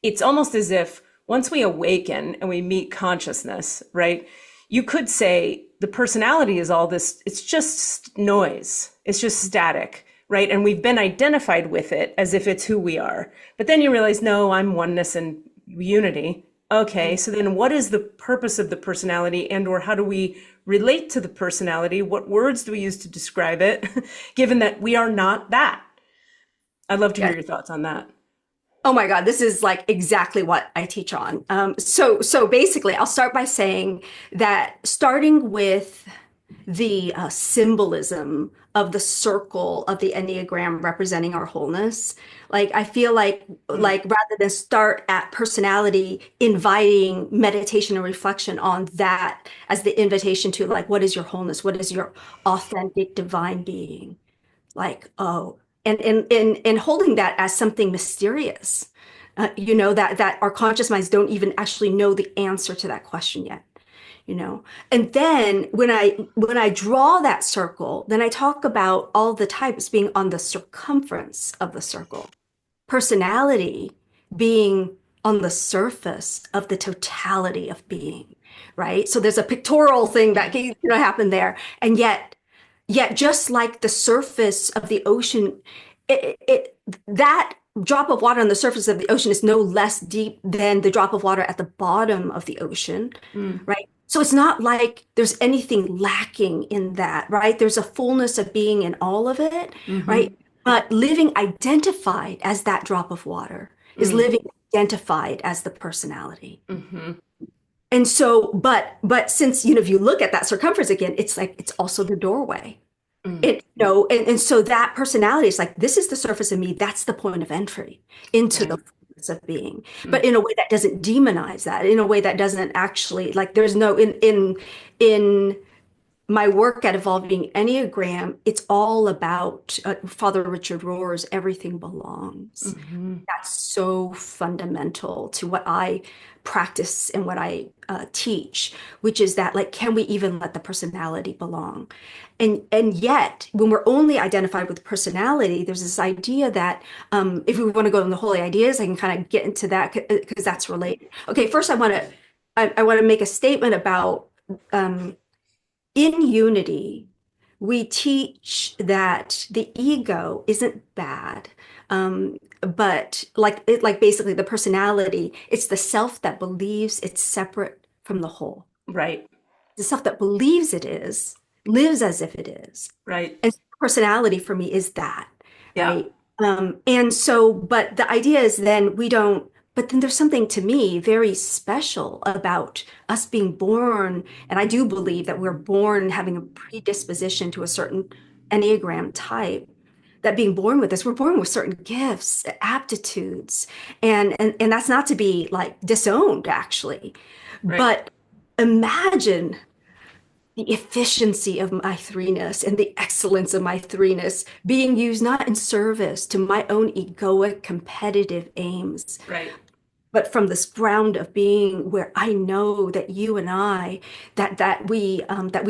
it's almost as if once we awaken and we meet consciousness, right? You could say the personality is all this, it's just noise. It's just static. Right. And we've been identified with it as if it's who we are. But then you realize, no, I'm oneness and unity. Okay. So then what is the purpose of the personality, and or how do we relate to the personality? What words do we use to describe it, given that we are not that? I'd love to hear your thoughts on that. Oh my God, this is like exactly what I teach on. So basically, I'll start by saying that starting with the symbolism of the circle of the Enneagram representing our wholeness. Like I feel like rather than start at personality, inviting meditation and reflection on that as the invitation to like, what is your wholeness? What is your authentic divine being? Like, oh, and holding that as something mysterious, that our conscious minds don't even actually know the answer to that question yet. And then when I draw that circle, then I talk about all the types being on the circumference of the circle, personality being on the surface of the totality of being, right? So there's a pictorial thing that can happen there, and yet just like the surface of the ocean, that drop of water on the surface of the ocean is no less deep than the drop of water at the bottom of the ocean, right? So it's not like there's anything lacking in that, right? There's a fullness of being in all of it, right? But living identified as that drop of water is living identified as the personality. And so, but since, if you look at that circumference again, it's like, it's also the doorway. And so that personality is like, this is the surface of me. That's the point of entry into the fullness of being. But in a way that doesn't demonize that, in a way that doesn't actually, like, there's no, in my work at Evolving Enneagram, it's all about Father Richard Rohr's Everything Belongs. That's so fundamental to what I practice and what I teach, which is that, like, can we even let the personality belong? And yet, when we're only identified with personality, there's this idea that if we want to go in the holy ideas, I can kind of get into that because that's related. Okay, first I want to make a statement about in unity, we teach that the ego isn't bad, but like basically the personality, it's the self that believes it's separate from the whole. Right. The self that believes it is, lives as if it is. Right. And personality for me is that. Yeah. Right. And so, but the idea is then but then there's something to me very special about us being born. And I do believe that we're born having a predisposition to a certain Enneagram type, that being born with this, we're born with certain gifts, aptitudes, and that's not to be like disowned, actually. Right. But imagine the efficiency of my threeness and the excellence of my threeness being used not in service to my own egoic competitive aims, Right. but from this ground of being where I know that you and I, that we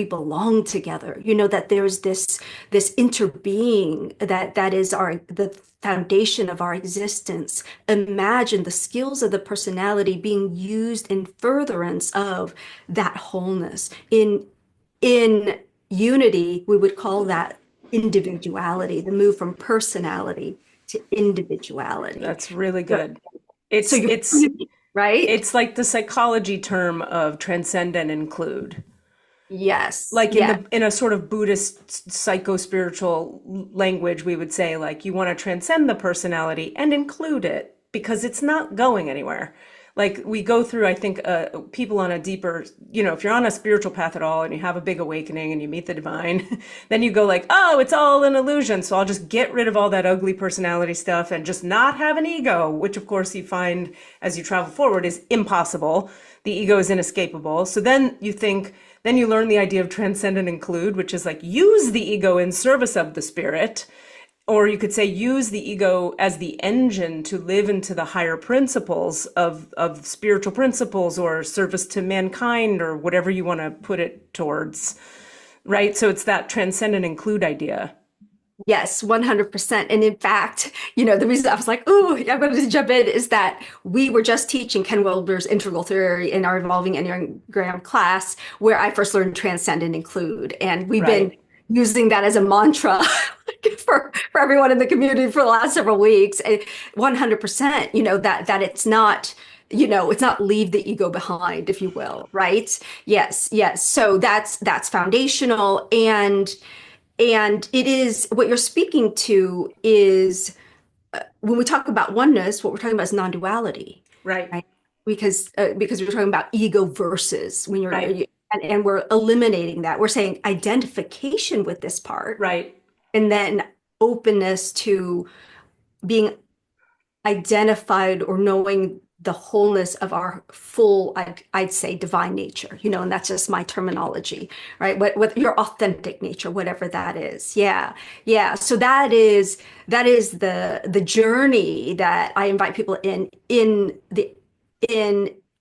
belong together. That there's this interbeing that is the foundation of our existence. Imagine the skills of the personality being used in furtherance of that wholeness. In unity, we would call that individuality, the move from personality to individuality. That's really good. So It's right. It's like the psychology term of transcend and include. Yes. Like in a sort of Buddhist psycho-spiritual language, we would say, like, you want to transcend the personality and include it because it's not going anywhere. Like, we go through, I think, people on a deeper, if you're on a spiritual path at all and you have a big awakening and you meet the divine, then you go like, oh, it's all an illusion. So I'll just get rid of all that ugly personality stuff and just not have an ego, which of course you find as you travel forward is impossible. The ego is inescapable. So then you learn the idea of transcend and include, which is like use the ego in service of the spirit. Or you could say use the ego as the engine to live into the higher principles of spiritual principles or service to mankind or whatever you want to put it towards, right? So it's that transcend and include idea. Yes, 100%. And in fact, the reason I was like, oh, I'm going to jump in is that we were just teaching Ken Wilber's integral theory in our Evolving Enneagram class, where I first learned transcend and include. And we've been using that as a mantra for everyone in the community for the last several weeks. 100%, that it's not, it's not leave the ego behind, if you will, right? Yes. So that's foundational. And it is what you're speaking to is when we talk about oneness, what we're talking about is non-duality, right? Because we're talking about ego versus when you're and we're eliminating that. We're saying identification with this part, right? And then openness to being identified or knowing the wholeness of our full, I'd say, divine nature, and that's just my terminology, right? What your authentic nature, whatever that is. Yeah. So that is the journey that I invite people in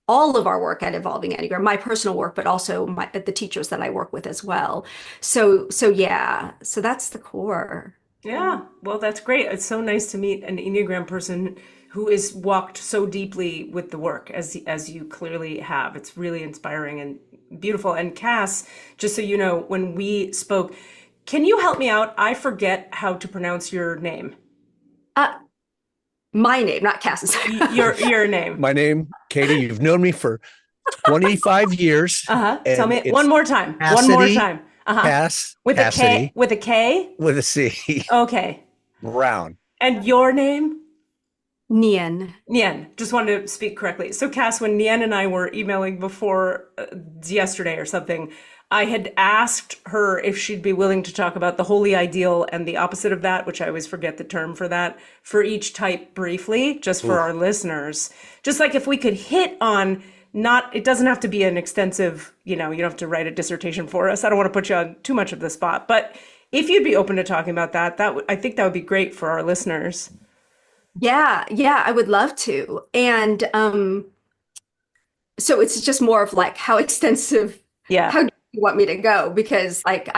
all of our work at Evolving Enneagram, my personal work, but also the teachers that I work with as well. So that's the core. Yeah, well, that's great. It's so nice to meet an Enneagram person who is walked so deeply with the work as you clearly have. It's really inspiring and beautiful. And Cass, just so you know, when we spoke, can you help me out? I forget how to pronounce your name. My name, not Cass's. Your name. My name, Katie. You've known me for 25 years. Tell me one more time. CASSIDY, One more time. Cass. With CASSIDY, a K? With a K? with a C. Okay. Brown. And your name? Nhien. Nhien. Just wanted to speak correctly. So, Cass, when Nhien and I were emailing before yesterday or something, I had asked her if she'd be willing to talk about the holy ideal and the opposite of that, which I always forget the term for that, for each type briefly, just for our listeners. Just like if we could hit on not, it doesn't have to be an extensive, you don't have to write a dissertation for us. I don't want to put you on too much of the spot, but if you'd be open to talking about that, I think that would be great for our listeners. Yeah, yeah, I would love to. And so it's just more of like how extensive, Yeah. how do you want me to go? Because like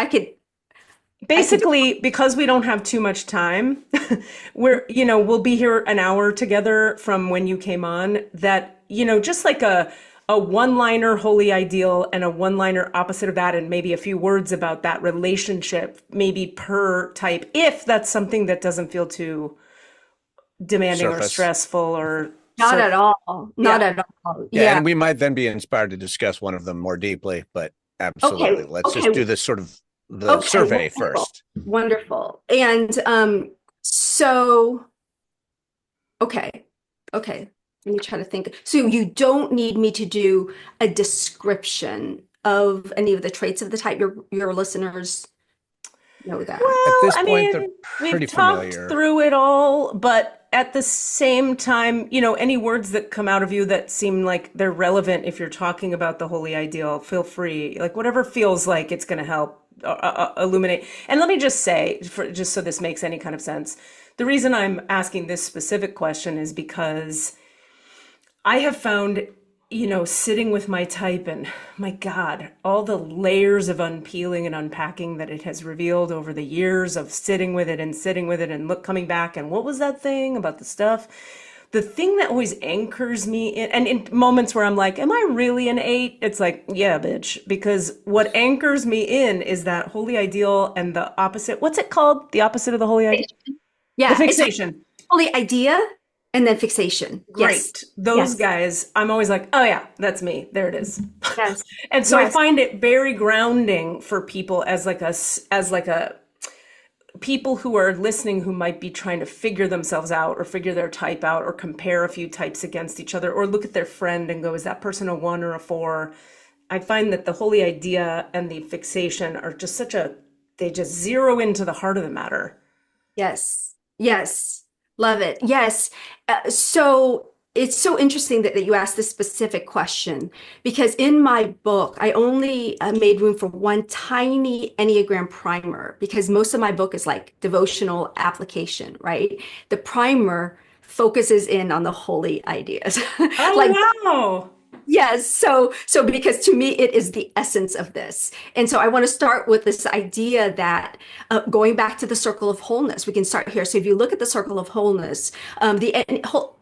Basically, because we don't have too much time, we'll be here an hour together from when you came on, that, just like a one-liner holy ideal and a one-liner opposite of that, and maybe a few words about that relationship, maybe per type, if that's something that doesn't feel too demanding or Surface. stressful or not at all. Not at all. Yeah, Yeah. and we might then be inspired to discuss one of them more deeply, but absolutely. Okay. Let's just Okay. do this sort of the Okay. survey Wonderful. first. Wonderful. And so okay. Okay. Let me try to think. So you don't need me to do a description of any of the traits of the type. Your listeners know that. At Well, this I point, they're mean, pretty we've talked familiar. through it all, but at the same time, any words that come out of you that seem like they're relevant if you're talking about the holy ideal, feel free. Like whatever feels like it's going to help illuminate. And let me just say, just so this makes any kind of sense, the reason I'm asking this specific question is because I have found, sitting with my type and my God, all the layers of unpeeling and unpacking that it has revealed over the years of sitting with it and coming back. And what was that thing about the stuff? The thing that always anchors me in, and in moments where I'm like, am I really an 8? It's like, yeah, bitch. Because what anchors me in is that holy ideal and the opposite. What's it called? The opposite of the holy ideal? Yeah. The fixation. Holy idea and then fixation. Great. Yes. Those Yes. guys, I'm always like, oh yeah, that's me. There it is. Yes. And so I Yes. find it very grounding for people as like a people who are listening who might be trying to figure themselves out or figure their type out or compare a few types against each other or look at their friend and go, is that person a 1 or a 4? I find that the holy idea and the fixation are just they just zero into the heart of the matter. Yes. Yes. Love it. Yes. So it's so interesting that you asked this specific question, because in my book, I only made room for one tiny Enneagram primer, because most of my book is like devotional application, right? The primer focuses in on the holy ideas. Oh, Like, wow. yes. So because to me, it is the essence of this. And so I want to start with this idea that going back to the circle of wholeness, we can start here. So if you look at the circle of wholeness, the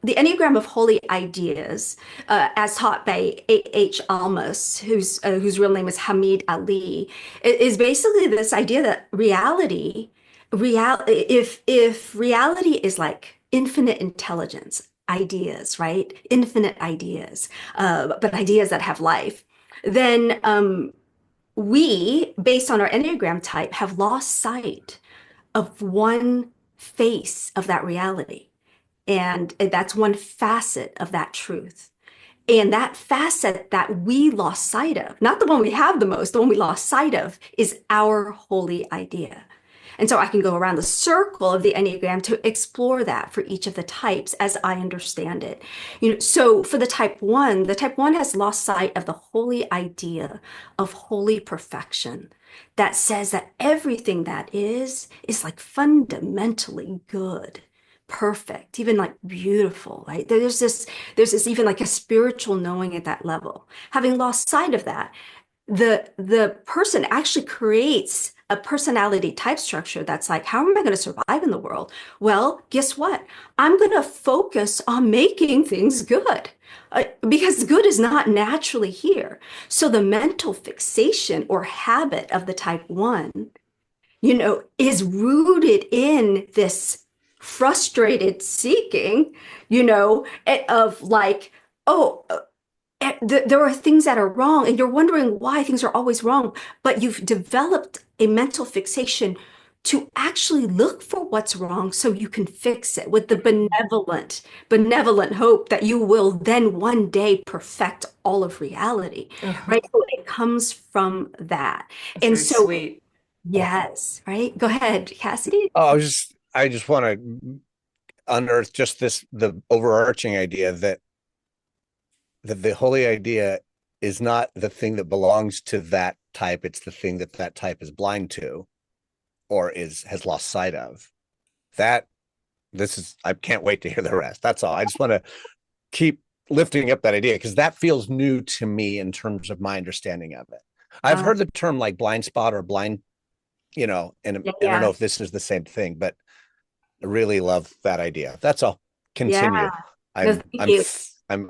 Enneagram of Holy Ideas, as taught by A.H. Almas, whose real name is Hamid Ali, is basically this idea that if reality is like infinite intelligence, ideas, right? Infinite ideas, but ideas that have life. Then we, based on our Enneagram type, have lost sight of one face of that reality. And that's one facet of that truth. And that facet that we lost sight of, not the one we have the most, the one we lost sight of, is our holy idea. And so I can go around the circle of the Enneagram to explore that for each of the types as I understand it. So for the type 1 has lost sight of the holy idea of holy perfection that says that everything that is like fundamentally good, perfect, even like beautiful, right? There's this even like a spiritual knowing at that level. Having lost sight of that, the person actually creates a personality type structure that's like, how am I going to survive in the world? Well, guess what? I'm going to focus on making things good, because good is not naturally here. So the mental fixation or habit of the type 1, is rooted in this frustrated seeking, of like, oh, there are things that are wrong, and you're wondering why things are always wrong, but you've developed a mental fixation to actually look for what's wrong so you can fix it with the benevolent hope that you will then one day perfect all of reality, Oh, right? So it comes from that. that's And very so, sweet. yes, right? Go ahead, Cassidy. Oh, I just want to unearth just the overarching idea that the holy idea is not the thing that belongs to that type. It's the thing that that type is blind to or has lost sight of. That I can't wait to hear the rest. That's all. I just want to keep lifting up that idea because that feels new to me in terms of my understanding of it. I've Uh, heard the term like blind spot or blind, and yeah, I don't know yeah, if this is the same thing, but I really love that idea. That's all. yeah. Continue. No, I'm thank I'm you.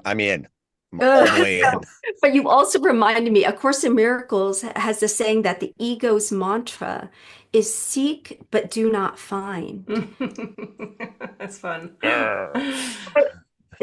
I'm in. I'm all the way in. But you also reminded me, A Course in Miracles has the saying that the ego's mantra is seek but do not find. That's fun.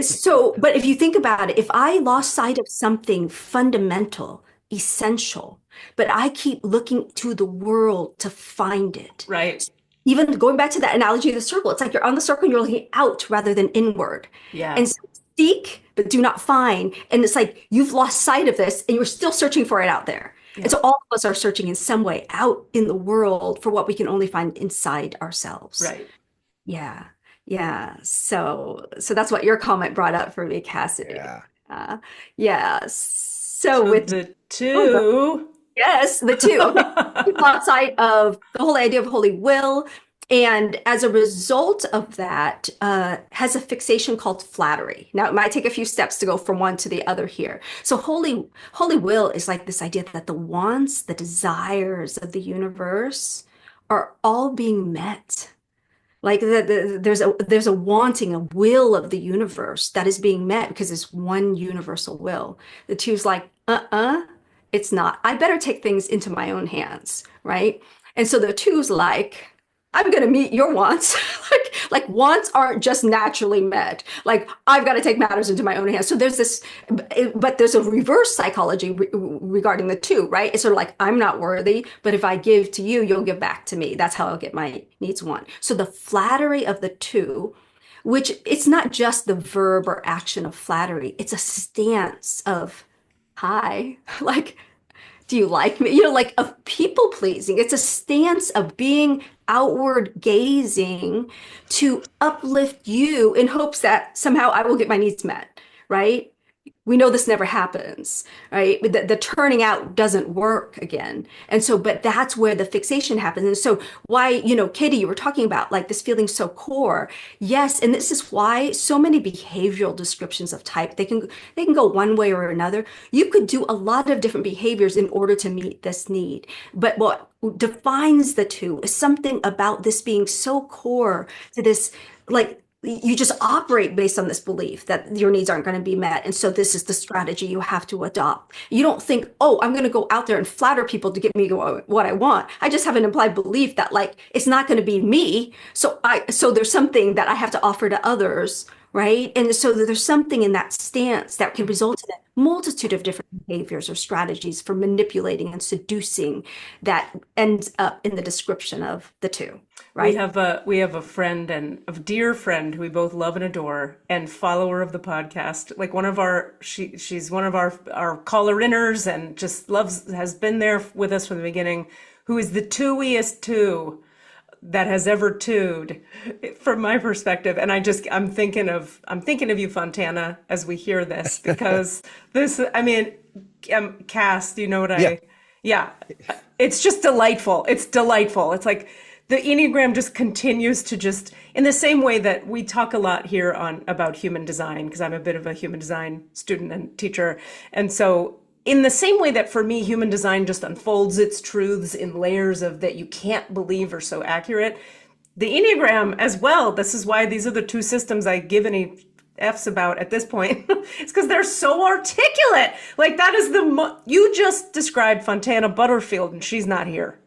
So, but if you think about it, if I lost sight of something fundamental, essential, but I keep looking to the world to find it, Right. even going back to that analogy of the circle, it's like you're on the circle and you're looking out rather than inward. Yeah. And so seek, but do not find. And it's like you've lost sight of this and you're still searching for it out there. And Yeah. so all of us are searching in some way out in the world for what we can only find inside ourselves. Right. Yeah. Yeah. So that's what your comment brought up for me, Cassidy. Yeah. Uh, yeah. So So with the oh, two. yes, the two. Okay. People outside of the whole idea of holy will. And as a result of that, has a fixation called flattery. Now, it might take a few steps to go from one to the other here. So holy will is like this idea that the wants, the desires of the universe are all being met. Like there's a wanting, a will of the universe that is being met because it's one universal will. The two's like, it's not. I better take things into my own hands, right? And so the two's like, I'm gonna meet your wants. Like wants aren't just naturally met. Like I've got to take matters into my own hands. So there's this, but there's a reverse psychology regarding the two, right? It's sort of like I'm not worthy, but if I give to you, you'll give back to me. That's how I'll get my needs one. So the flattery of the two, which it's not just the verb or action of flattery, it's a stance of hi, like do you like me? Like of people pleasing. It's a stance of being outward gazing to uplift you in hopes that somehow I will get my needs met, right? We know this never happens, right? The turning out doesn't work again. And so, but that's where the fixation happens. And so why, Katie, you were talking about like this feeling so core. Yes, and this is why so many behavioral descriptions of type, they can go one way or another. You could do a lot of different behaviors in order to meet this need. But what defines the two is something about this being so core to this, like you just operate based on this belief that your needs aren't going to be met. And so this is the strategy you have to adopt. You don't think, oh, I'm going to go out there and flatter people to get me what I want. I just have an implied belief that like, it's not going to be me. So there's something that I have to offer to others. Right. And so there's something in that stance that can result in a multitude of different behaviors or strategies for manipulating and seducing that ends up in the description of the two. We Right. have a friend and a dear friend who we both love and adore and follower of the podcast. Like she's one of our caller-inners and just has been there with us from the beginning, who is the twoiest two that has ever twoed from my perspective. And I'm thinking of you, Fontana, as we hear this, because I mean, Cass, do you know what Yeah. yeah, it's just delightful. It's delightful. It's like the Enneagram just continues to just, in the same way that we talk a lot here about human design, because I'm a bit of a human design student and teacher. And so in the same way that for me, human design just unfolds its truths in layers of that you can't believe are so accurate, the Enneagram as well. This is why these are the two systems I give any F's about at this point. It's because they're so articulate. Like that is you just described Fontana Butterfield and she's not here.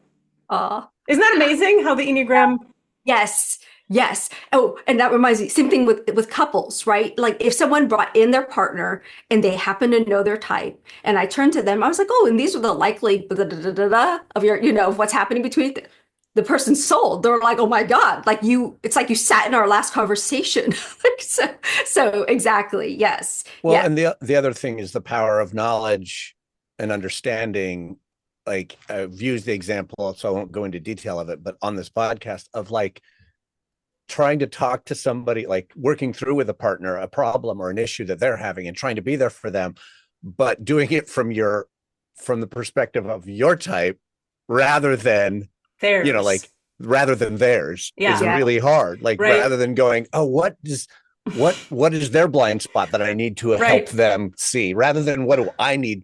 Uh, Isn't that amazing how the Enneagram? Yes, yes. Oh, and that reminds me, same thing with couples, right? Like if someone brought in their partner and they happen to know their type, and I turned to them, I was like, oh, and these are the likely of your, of what's happening between. the person's soul. They're like, oh my God, like it's like you sat in our last conversation. So exactly. Yes. Well, Yeah. and the other thing is the power of knowledge and understanding. Like I've used the example, so I won't go into detail of it, but on this podcast of like trying to talk to somebody, like working through with a partner, a problem or an issue that they're having and trying to be there for them, but doing it from the perspective of your type rather than, Theirs. like rather than theirs is Yeah. really hard. Like Right. rather than going, oh, what is their blind spot that I need to help them see, rather than what would I need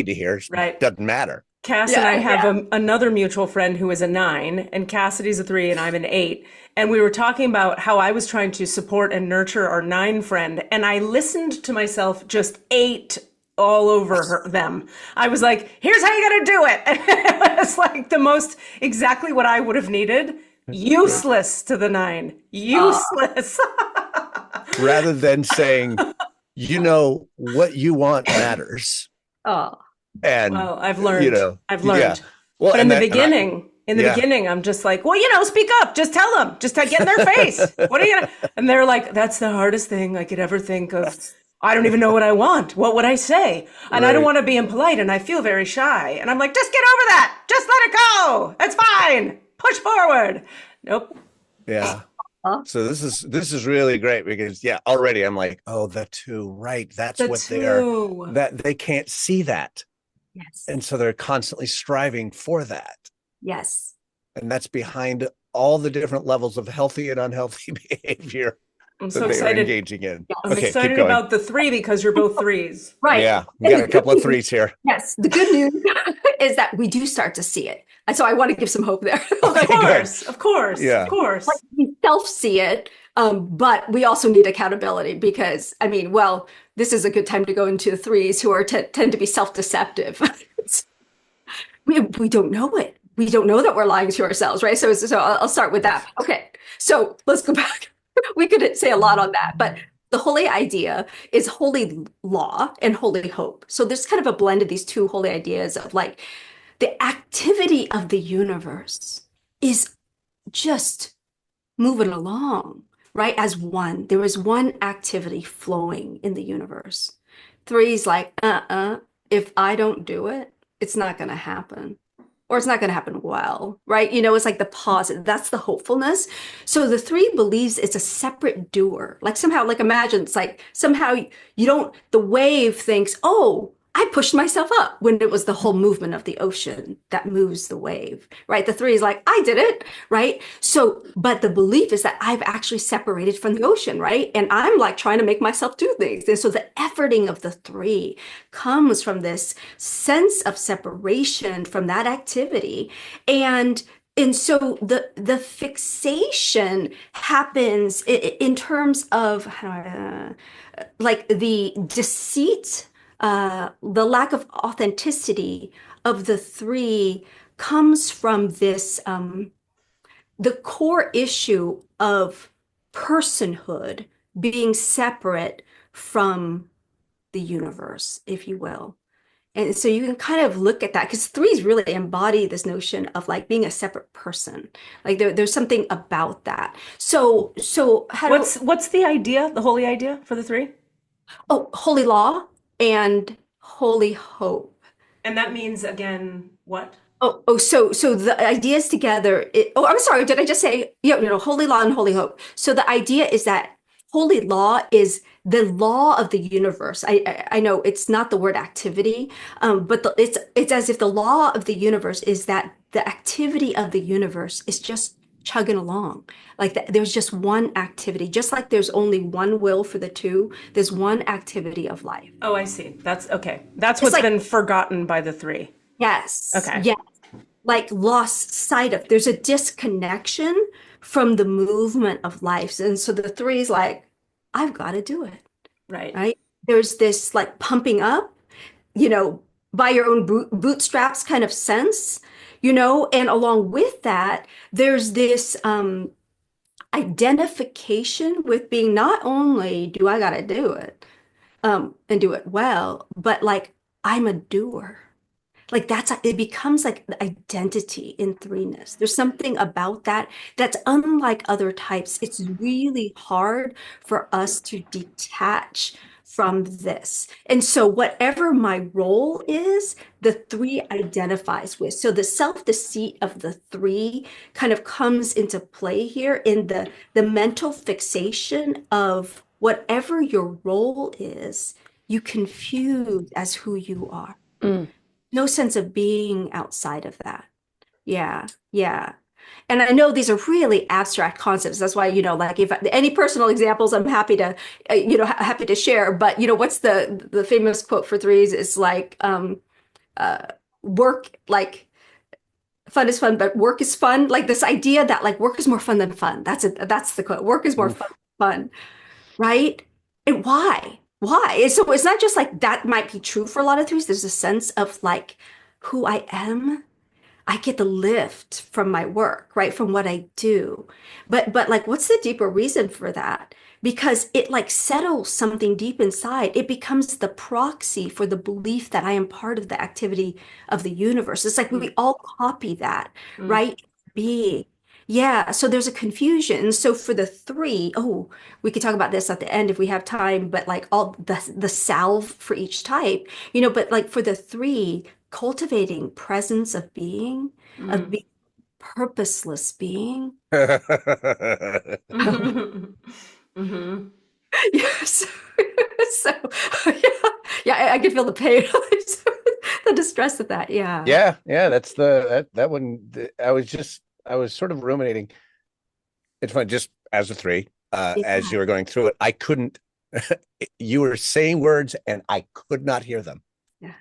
to hear? Right. Doesn't matter. Cass and I have another mutual friend who is a 9, and Cassidy's a 3, and I'm an 8. And we were talking about how I was trying to support and nurture our 9 friend, and I listened to myself just 8 all over them. I was like, here's how you're going to do it. And it was like the most exactly what I would have needed. Useless to the 9. Useless. Rather than saying, what you want matters. Oh. And well, I've learned. I've learned. Yeah. Well, but in the beginning, I'm just like, well, speak up. Just tell them. Just get in their face. What are you gonna? And they're like, that's the hardest thing I could ever think of. I don't even know what I want. What would I say? And I don't want to be impolite, and I feel very shy. And I'm like, just get over that. Just let it go. It's fine. Push forward. Nope. Yeah. So this is really great because already I'm like, oh, the 2, right? That's what that they can't see that. Yes. And so they're constantly striving for that. Yes. And that's behind all the different levels of healthy and unhealthy behavior I'm so that they are excited. engaging in. I'm excited about the 3 because you're both 3s. Right. Yeah. We got a couple of 3s here. Yes. The good news is that we do start to see it. And so I want to give some hope there. Of course. Yeah. Of course. Like we self-see it, but we also need accountability because, this is a good time to go into the 3s who are tend to be self-deceptive. We don't know it. We don't know that we're lying to ourselves, right? So I'll start with that. Okay. So let's go back. We could say a lot on that, but the holy idea is holy law and holy hope. So there's kind of a blend of these 2 holy ideas of like the activity of the universe is just moving along, right? As one. There is one activity flowing in the universe. 3's like, if I don't do it, it's not going to happen. Or it's not going to happen well, right? It's like the positive. That's the hopefulness. So the 3 believes it's a separate doer. Like somehow, like imagine it's like somehow the wave thinks, oh, I pushed myself up when it was the whole movement of the ocean that moves the wave, right? The 3 is like, I did it, right? So, but the belief is that I've actually separated from the ocean, right? And I'm like trying to make myself do things. And so the efforting of the 3 comes from this sense of separation from that activity. And so the fixation happens in terms of like the deceit, the lack of authenticity of the 3 comes from this, the core issue of personhood being separate from the universe, if you will. And so you can kind of look at that because 3s really embody this notion of like being a separate person. Like there's something about that. So what's the idea, the holy idea for the 3? Oh, holy law and holy hope. And that means again, what? So the ideas together. I'm sorry. Did I just say, holy law and holy hope? So the idea is that holy law is the law of the universe. I know it's not the word activity, but it's as if the law of the universe is that the activity of the universe is just chugging along. Like there's just one activity, just like there's only one will for the 2, there's one activity of life. Oh, I see. That's okay. That's what's been forgotten by the 3. Yes. Okay. Yeah. Like lost sight of. There's a disconnection from the movement of life. And so the 3 is like, I've got to do it. Right. There's this like pumping up, by your own bootstraps kind of sense, and along with that, there's this identification with being not only do I got to do it and do it well, but like I'm a doer. Like it becomes like the identity in threeness. There's something about that that's unlike other types. It's really hard for us to detach from this. And so whatever my role is, the three identifies with. So the self-deceit of the three kind of comes into play here in the mental fixation of whatever your role is, you confuse as who you are. Mm. No sense of being outside of that. Yeah, yeah. And I know these are really abstract concepts. That's why, like if any personal examples, I'm happy to, happy to share. But what's the famous quote for threes is like, uh, work like fun is fun, but work is fun. Like this idea that like work is more fun than fun. That's it. That's the quote. Work is more fun Oof. than fun, right? And why? Why? And so it's not just like that might be true for a lot of threes. There's a sense of like who I am. I get the lift from my work, right? From what I do. But like what's the deeper reason for that? Because it like settles something deep inside. It becomes the proxy for the belief that I am part of the activity of the universe. It's like we all copy that, Mm. right? Being. Yeah, so there's a confusion. So for the three, oh, we could talk about this at the end if we have time, but like all the salve for each type, but like for the three, cultivating presence of Mm. being purposeless being. Mm-hmm. Yes. So yeah, yeah, I can feel the pain, the distress of that. Yeah. Yeah, that's that one. I was sort of ruminating. It's fun, just as a three, as Yeah. you were going through it, I couldn't. You were saying words, and I could not hear them. Yeah.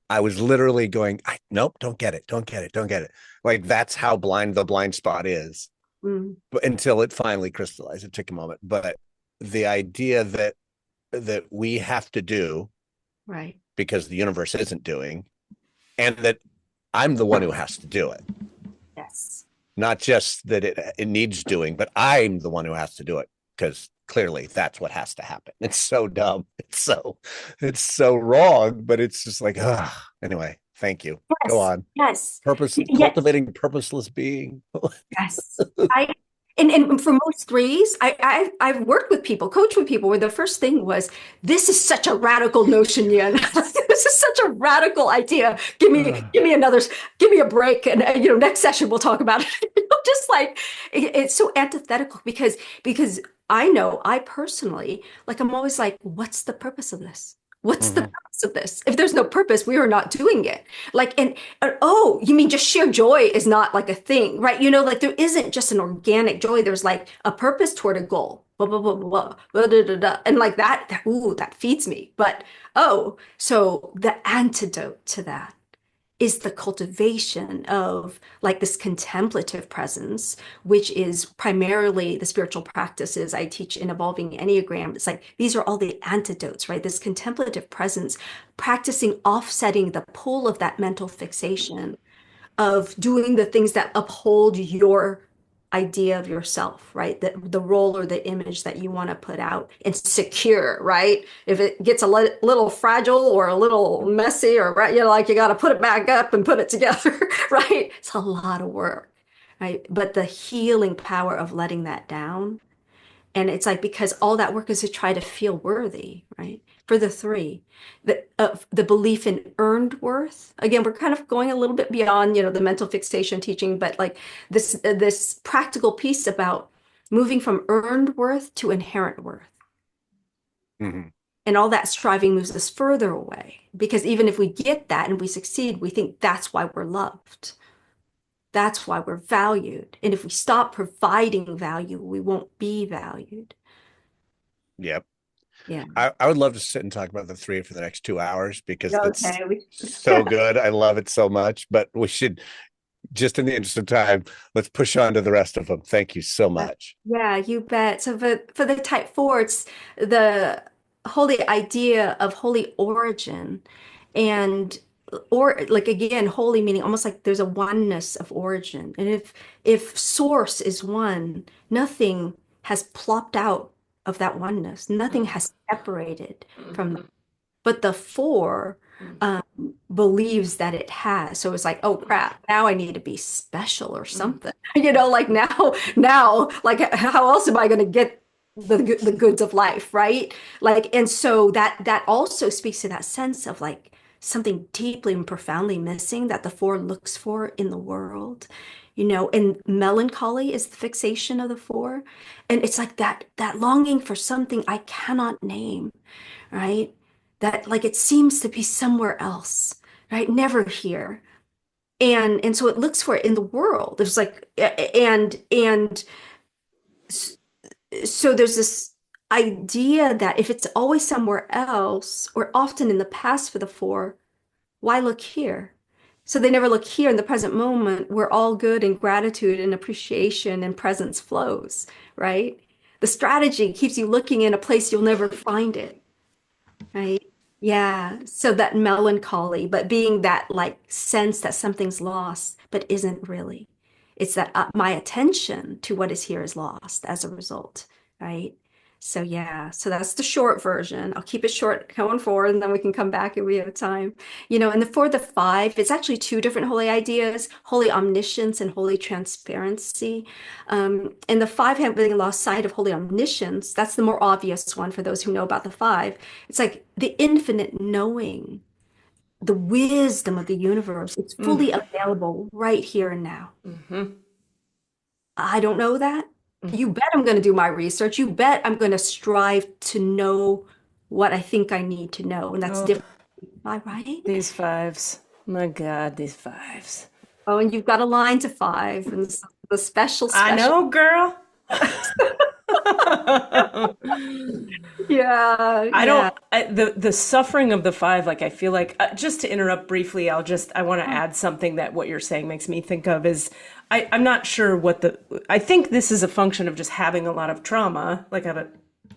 I was literally going, nope, don't get it, don't get it, don't get it. Like that's how blind the blind spot is. Mm, But until it finally crystallized, it took a moment. But the idea that we have to do right. because the universe isn't doing, and that I'm the one who has to do it. Yes. Not just that it needs doing, but I'm the one who has to do it because clearly that's what has to happen. It's so dumb. It's so wrong, but it's just like, anyway, thank you. Go Yes. on. Yes. Purpose, Yes. cultivating purposeless being. Yes. I and for most threes, I've worked with people, coached with people where the first thing was, this is such a radical notion, Yin. This is such a radical idea. Give me another, give me a break, and next session we'll talk about it. Just like it's so antithetical because I know I personally like I'm always like, what's the purpose of this? What's the Mhm. purpose of this? If there's no purpose, we are not doing it. Like, and oh, you mean just sheer joy is not like a thing, right? Like there isn't just an organic joy. There's like a purpose toward a goal. Blah, blah, blah, blah, blah, da, da, da. And like ooh, that feeds me. But oh, so the antidote to that is the cultivation of like this contemplative presence, which is primarily the spiritual practices I teach in Evolving Enneagram. It's like these are all the antidotes, right? This contemplative presence, practicing offsetting the pull of that mental fixation of doing the things that uphold your idea of yourself, right? The role or the image that you want to put out and secure, right? If it gets a little fragile or a little messy or right, like you got to put it back up and put it together, right? It's a lot of work, right? But the healing power of letting that down and it's like because all that work is to try to feel worthy, right? For the three, the belief in earned worth. Again, we're kind of going a little bit beyond, the mental fixation teaching, but like this practical piece about moving from earned worth to inherent worth. Mhm. And all that striving moves us further away because even if we get that and we succeed, we think that's why we're loved. That's why we're valued. And if we stop providing value, we won't be valued. Yep. Yeah. I would love to sit and talk about the three for the next 2 hours because that's Okay. so good. I love it so much, but we should, just in the interest of time, let's push on to the rest of them. Thank you so much. Yeah, you bet. So for the type four, it's the holy idea of holy origin and or like again, holy meaning almost like there's a oneness of origin. And if source is one, nothing has plopped out of that oneness. Nothing has separated from that. But the four believes that it has. So it's like, oh crap, now I need to be special or Mm. something. Like now, like how else am I going to get the goods of life, right? Like, and so that also speaks to that sense of like something deeply and profoundly missing that the four looks for in the world. And melancholy is the fixation of the four. And it's like that longing for something I cannot name, right? That like it seems to be somewhere else, right? Never here. And so it looks for it in the world. It's like and so there's this idea that if it's always somewhere else, or often in the past for the four, why look here? So they never look here in the present moment where all good and gratitude and appreciation and presence flows, right? The strategy keeps you looking in a place you'll never find it. Right. Yeah. So that melancholy, but being that like sense that something's lost, but isn't really. It's that my attention to what is here is lost as a result. Right. So yeah. So that's the short version. I'll keep it short going forward, and then we can come back if we have time. And for the five, it's actually two different holy ideas, holy omniscience and holy transparency. And the five having lost sight of holy omniscience, that's the more obvious one for those who know about the five. It's like the infinite knowing, the wisdom of the universe. It's Mm. fully available right here and now. Mhm. I don't know that. Mm. You bet I'm going to do my research. You bet I'm going to strive to know what I think I need to know. And that's Oh, different. Am I right? these fives. My God, these fives. Oh, and you've got a line to five and the special, I special. know, girl. Yeah, I yeah. don't the suffering of the five, like I feel like just to interrupt briefly, I want to add something that what you're saying makes me think of is I'm not sure I think this is a function of just having a lot of trauma, like I have a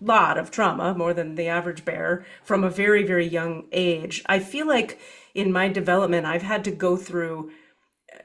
lot of trauma, more than the average bear, from a very, very young age. I feel like in my development, I've had to go through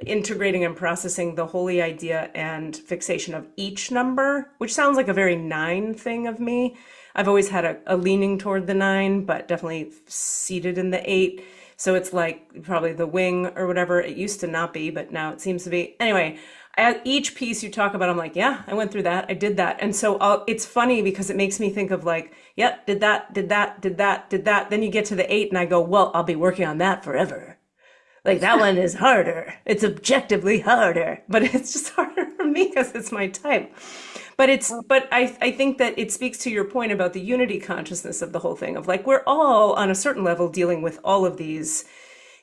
integrating and processing the holy idea and fixation of each number, which sounds like a very nine thing of me. I've always had a leaning toward the nine, but definitely seated in the eight. So it's like probably the wing or whatever. It used to not be, but now it seems to be. Anyway, at each piece you talk about, I'm like, yeah, I went through that. I did that. And so it's funny because it makes me think of like, yep, did that, did that, did that, did that. Then you get to the eight and I go, well, I'll be working on that forever. Like that one is harder. It's objectively harder, but it's just harder for me because it's my type. But I think that it speaks to your point about the unity consciousness of the whole thing of like we're all on a certain level dealing with all of these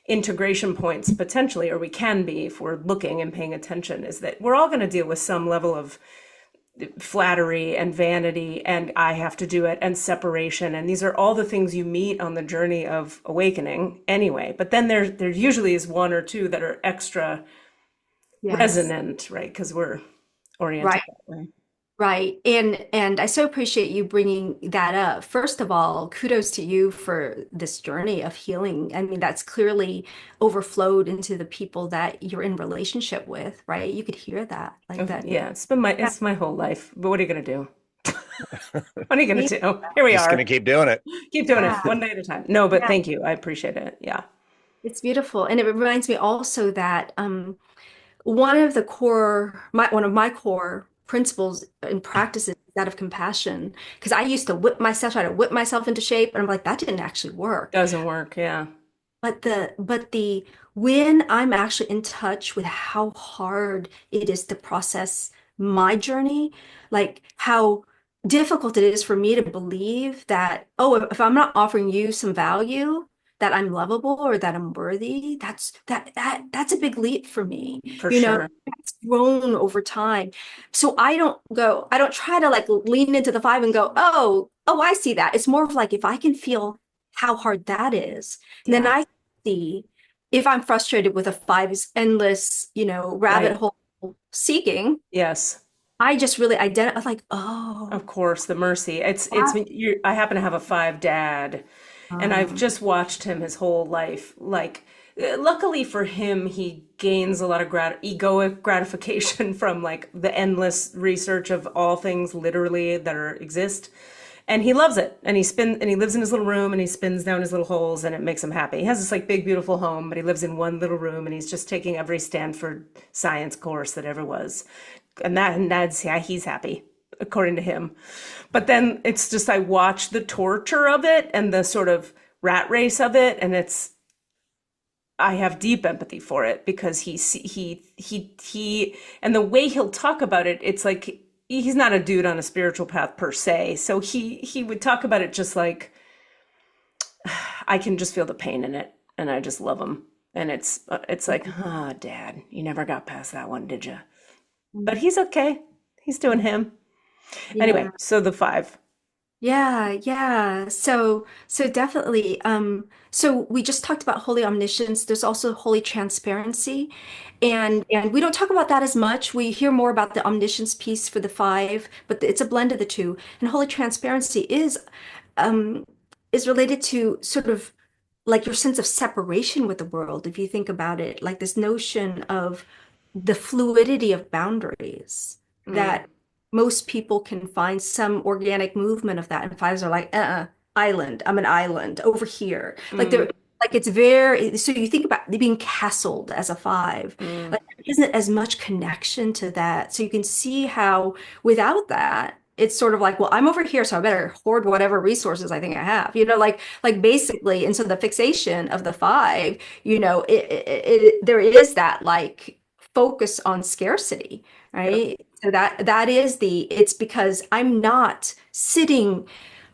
integration points potentially, or we can be if we're looking and paying attention, is that we're all going to deal with some level of flattery and vanity and I have to do it and separation, and these are all the things you meet on the journey of awakening anyway. But then there usually is one or two that are extra Yes. resonant, right? Because we're oriented Right. that way. Right. And I so appreciate you bringing that up. First of all, kudos to you for this journey of healing. I mean, that's clearly overflowed into the people that you're in relationship with, right? You could hear that like that. Yeah, it's my whole life, but what are you gonna do? What are you gonna Yeah. do? Here we Just are. gonna keep doing it. Keep doing it Yeah. one day at a time. No, but Yeah. thank you, I appreciate it. Yeah. It's beautiful. And it reminds me also that one of my core principles and practices is that of compassion. Because I used to try to whip myself into shape, and I'm like, that didn't actually work. Doesn't work. Yeah. But the when I'm actually in touch with how hard it is to process my journey, like how difficult it is for me to believe that, oh, if I'm not offering you some value, that I'm lovable or that I'm worthy, that's a big leap for me. For You know, sure. it's grown over time. So I don't try to like lean into the five and go, oh, I see that. It's more of like if I can feel how hard that is, then Yeah. I see if I'm frustrated with a five's endless, rabbit Right. hole seeking, Yes. I just really identify like, oh, Of course, the mercy. I happen to have a five dad, and I've um, just watched him his whole life. Like, luckily for him, he gains a lot of egoic gratification from like the endless research of all things literally that exist. And he loves it. And he lives in his little room and he spins down his little holes and it makes him happy. He has this like big, beautiful home, but he lives in one little room and he's just taking every Stanford science course that ever was. Yeah, he's happy, according to him. But then it's just, I watch the torture of it and the sort of rat race of it. And I have deep empathy for it because and the way he'll talk about it, it's like, he's not a dude on a spiritual path per se. So he would talk about it just like, I can just feel the pain in it and I just love him. And it's like, oh, Dad, you never got past that one, did you? But he's okay. He's doing him. Yeah. Anyway, so the 5. Yeah. So definitely. So we just talked about holy omniscience. There's also holy transparency. And we don't talk about that as much. We hear more about the omniscience piece for the 5, but it's a blend of the two. And holy transparency is related to sort of like your sense of separation with the world, if you think about it, like this notion of the fluidity of boundaries that most people can find some organic movement of that. And 5s are like, island, I'm an island over here. Like they're like, it's very, so you think about being castled as a 5, like there isn't as much connection to that. So you can see how without that, it's sort of like, well, I'm over here, so I better hoard whatever resources I think I have, like basically. And so the fixation of the 5, there is that like focus on scarcity, right? So it's because I'm not sitting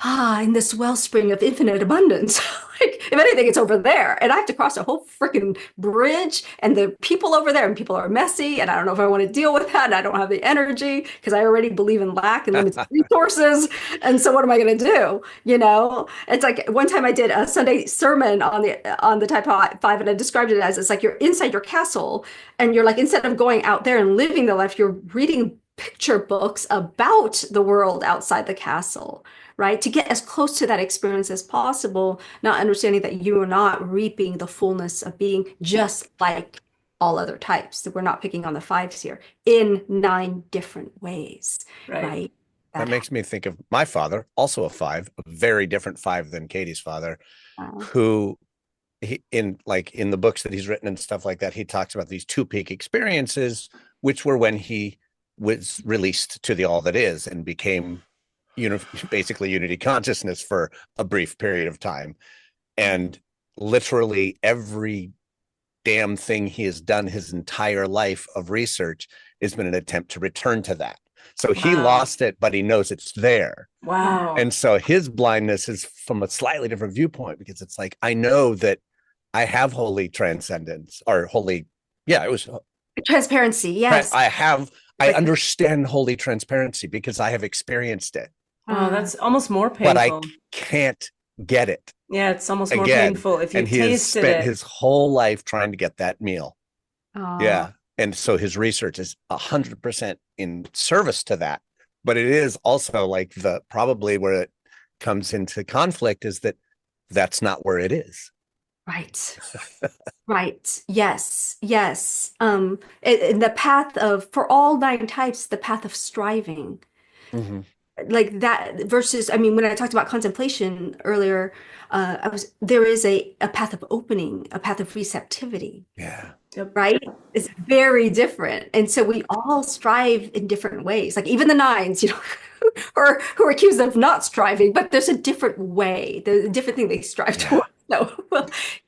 in this wellspring of infinite abundance. Like, if anything, it's over there. And I have to cross a whole freaking bridge, and the people over there, and people are messy, and I don't know if I want to deal with that, and I don't have the energy because I already believe in lack and limited resources. And so what am I going to do? It's like one time I did a Sunday sermon on the type 5, and I described it as, it's like you're inside your castle, and you're like, instead of going out there and living the life, you're reading picture books about the world outside the castle, right? To get as close to that experience as possible, not understanding that you are not reaping the fullness of being just like all other types. That we're not picking on the 5s here in 9 different ways, right? That makes me think of my father, also a 5, a very different 5 than Katie's father, who in the books that he's written and stuff like that, he talks about these 2 peak experiences, which were when he was released to the all that is and became basically unity consciousness for a brief period of time. And literally every damn thing he has done his entire life of research has been an attempt to return to that. So he lost it, but he knows it's there. Wow. And so his blindness is from a slightly different viewpoint, because it's like, I know that I have holy transcendence, or holy, it was transparency. Yes. I understand holy transparency because I have experienced it. Oh, that's almost more painful. But I can't get it. Yeah, it's almost more painful if you tasted it. And he has spent his whole life trying to get that meal. Yeah. And so his research is 100% in service to that. But it is also like probably where it comes into conflict is that that's not where it is. Right. Right. Yes. In the path of, for all 9 types, the path of striving. Like that versus, I mean, when I talked about contemplation earlier, there is a path of opening, a path of receptivity. Yeah. Right? It's very different. And so we all strive in different ways. Like even the 9s, or who are accused of not striving, but there's a different way, there's a different thing they strive towards. So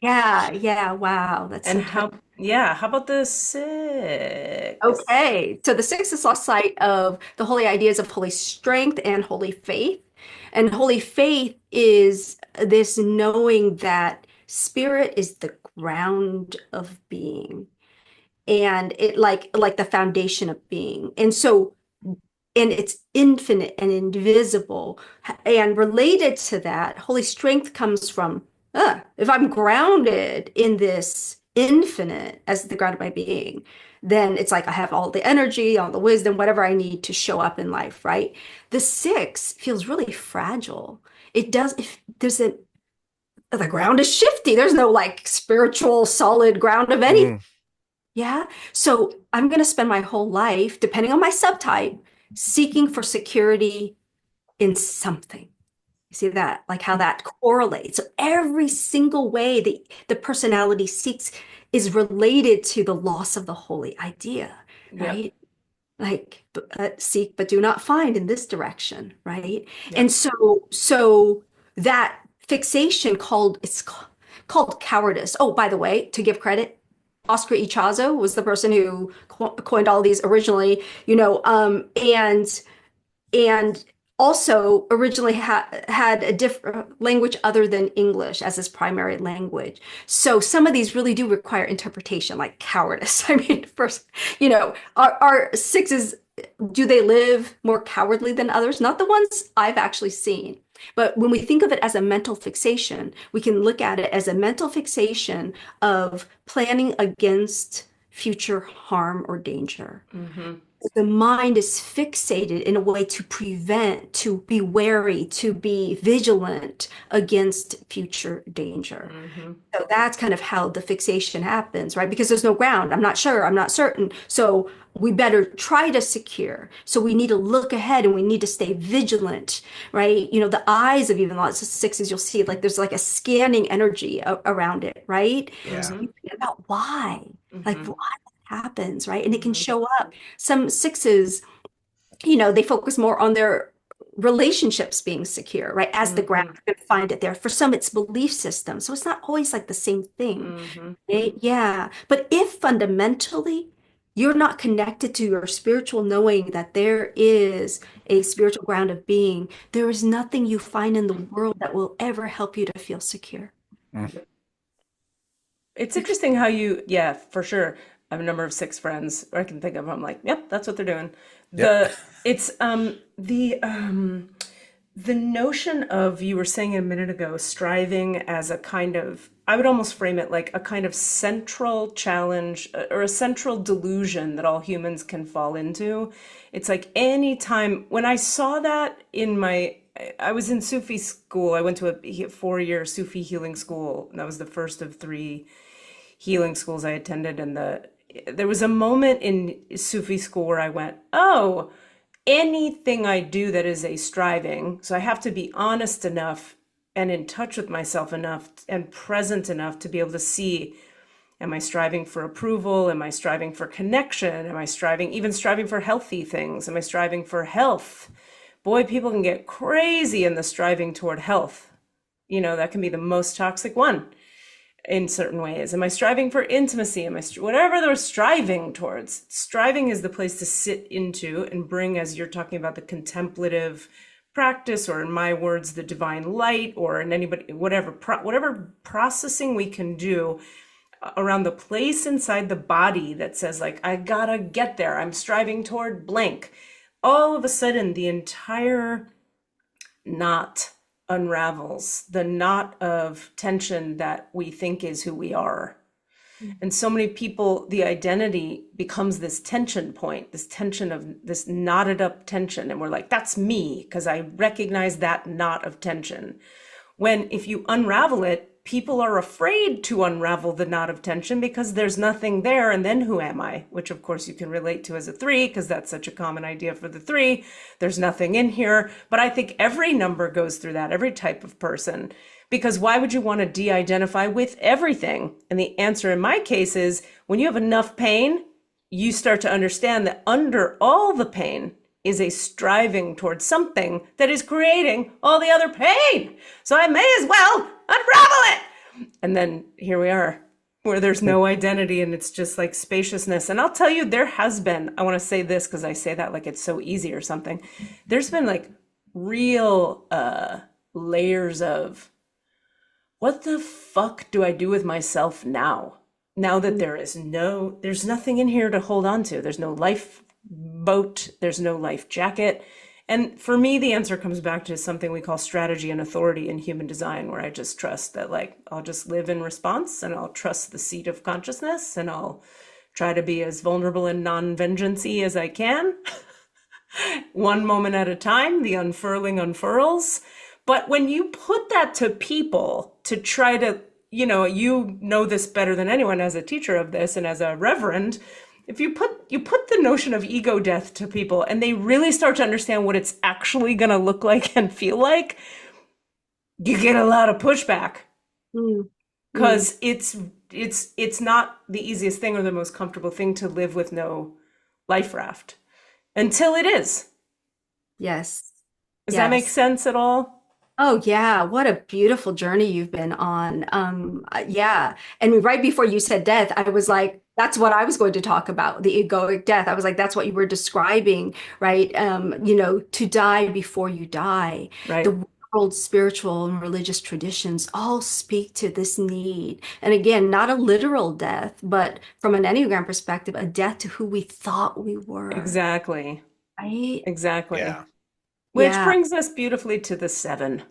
wow. That's how about the 6? Okay, so the 6 is lost sight of the holy ideas of holy strength and holy faith. And holy faith is this knowing that spirit is the ground of being, and it like the foundation of being. And it's infinite and invisible. And related to that, holy strength comes from, if I'm grounded in this infinite as the ground of my being, then it's like I have all the energy, all the wisdom, whatever I need to show up in life, right? The 6 feels really fragile. It does, if there's the ground is shifty. There's no like spiritual solid ground of anything. Yeah. So I'm going to spend my whole life, depending on my subtype, seeking for security in something. You see that, like how that correlates. So every single way the personality seeks is related to the loss of the holy idea, Yep. right? Like seek but do not find in this direction, right? And Yep. so that fixation called cowardice. Oh, by the way, to give credit, Oscar Ichazo was the person who coined all these originally, and also originally had a different language other than English as his primary language. So some of these really do require interpretation, like cowardice. I mean, first, are sixes, do they live more cowardly than others? Not the ones I've actually seen. But when we think of it as a mental fixation, we can look at it as a mental fixation of planning against future harm or danger. Mm-hmm. The mind is fixated in a way to prevent, to be wary, to be vigilant against future danger. Mm-hmm. So that's kind of how the fixation happens, right? Because there's no ground. I'm not sure. I'm not certain. So we better try to secure. So we need to look ahead and we need to stay vigilant, right? The eyes of even lots of sixes, you'll see like there's like a scanning energy around it, right? Yeah. So you think about why, like Mm-hmm. why that happens, right? And it can Mm-hmm. show up. Some sixes, they focus more on their relationships being secure, right? As the ground, Mm-hmm. you're going to find it there. For some, it's belief system. So it's not always like the same thing, Mm-hmm. right? Yeah. But if fundamentally you're not connected to your spiritual knowing that there is a spiritual ground of being, there is nothing you find in the world that will ever help you to feel secure. Mm. It's interesting how yeah, for sure. I have a number of six friends I can think of. I'm like, yep, that's what they're doing. Yep. It's the notion of, you were saying a minute ago, striving as a kind of, I would almost frame it like a kind of central challenge or a central delusion that all humans can fall into. It's like any time when I saw that I was in Sufi school. I went to a 4-year Sufi healing school, and that was the first of 3 healing schools I attended. And there was a moment in Sufi school where I went, oh, anything I do that is a striving, so I have to be honest enough and in touch with myself enough and present enough to be able to see, am I striving for approval? Am I striving for connection? Am I striving for healthy things? Am I striving for health? Boy, people can get crazy in the striving toward health. That can be the most toxic one in certain ways. Am I striving for intimacy? Whatever they're striving towards? Striving is the place to sit into and bring, as you're talking about, the contemplative practice, or in my words, the divine light, or in anybody, whatever processing we can do around the place inside the body that says, like, I gotta get there. I'm striving toward blank. All of a sudden, the entire knot unravels, the knot of tension that we think is who we are. And so many people, the identity becomes this tension point, this tension of this knotted up tension. And we're like, that's me, because I recognize that knot of tension. When if you unravel it, people are afraid to unravel the knot of tension because there's nothing there. And then who am I? Which of course you can relate to as a 3, because that's such a common idea for the 3. There's nothing in here. But I think every number goes through that, every type of person, because why would you want to de-identify with everything? And the answer in my case is, when you have enough pain, you start to understand that under all the pain is a striving towards something that is creating all the other pain. So I may as well unravel it. And then here we are, where there's no identity and it's just like spaciousness. And I'll tell you, there has been, I want to say this because I say that like it's so easy or something. There's been like real layers of, what the fuck do I do with myself now? Now that there's nothing in here to hold on to. There's no lifeboat, there's no life jacket. And for me, the answer comes back to something we call strategy and authority in human design, where I just trust that, like, I'll just live in response, and I'll trust the seat of consciousness, and I'll try to be as vulnerable and non-vengeance-y as I can. One moment at a time, the unfurling unfurls. But when you put that to people to try to, you know this better than anyone as a teacher of this and as a reverend, if you put the notion of ego death to people and they really start to understand what it's actually going to look like and feel like, you get a lot of pushback Mm, mm. because it's not the easiest thing or the most comfortable thing to live with no life raft until it is. Yes. Does that make Yes. sense at all? Oh yeah, what a beautiful journey you've been on. Yeah. And right before you said death, I was like, that's what I was going to talk about, the egoic death. I was like, that's what you were describing, right? To die before you die. Right. The world spiritual and religious traditions all speak to this need. And again, not a literal death, but from an Enneagram perspective, a death to who we thought we were, Exactly. right? Exactly. Yeah. Which Yeah. brings us beautifully to the seven.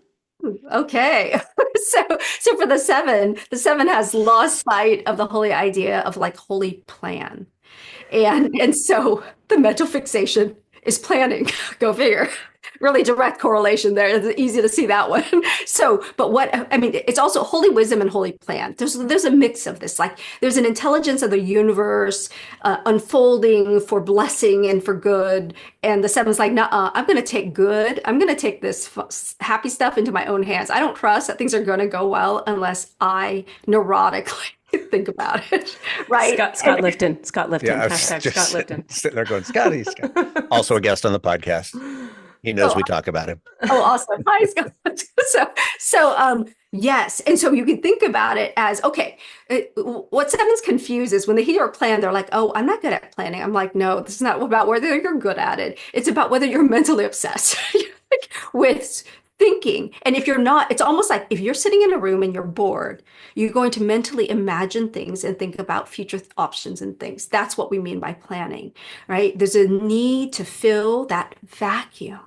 Okay. So for the seven has lost sight of the holy idea of like holy plan. And so the mental fixation is planning. Go figure. Really direct correlation there. It's easy to see that one. So, but what I mean, it's also holy wisdom and holy plan. There's a mix of this. Like there's an intelligence of the universe unfolding for blessing and for good. And the seven's like, nah, I'm going to take good. I'm going to take this happy stuff into my own hands. I don't trust that things are going to go well unless I neurotically think about it, right? Scott Lifton. Scott Lifton. Yeah. I was Hashtag just Scott Lifton. sitting there going, Scotty, Scott. Also a guest on the podcast. He knows So we talk about him. Oh, awesome. Hi, Scott. Yes. And so you can think about it as, okay, what sevens confuse is when they hear a plan, they're like, oh, I'm not good at planning. I'm like, no, this is not about whether you're good at it. It's about whether you're mentally obsessed with thinking. And if you're not, it's almost like if you're sitting in a room and you're bored, you're going to mentally imagine things and think about future options and things. That's what we mean by planning, right? There's a need to fill that vacuum,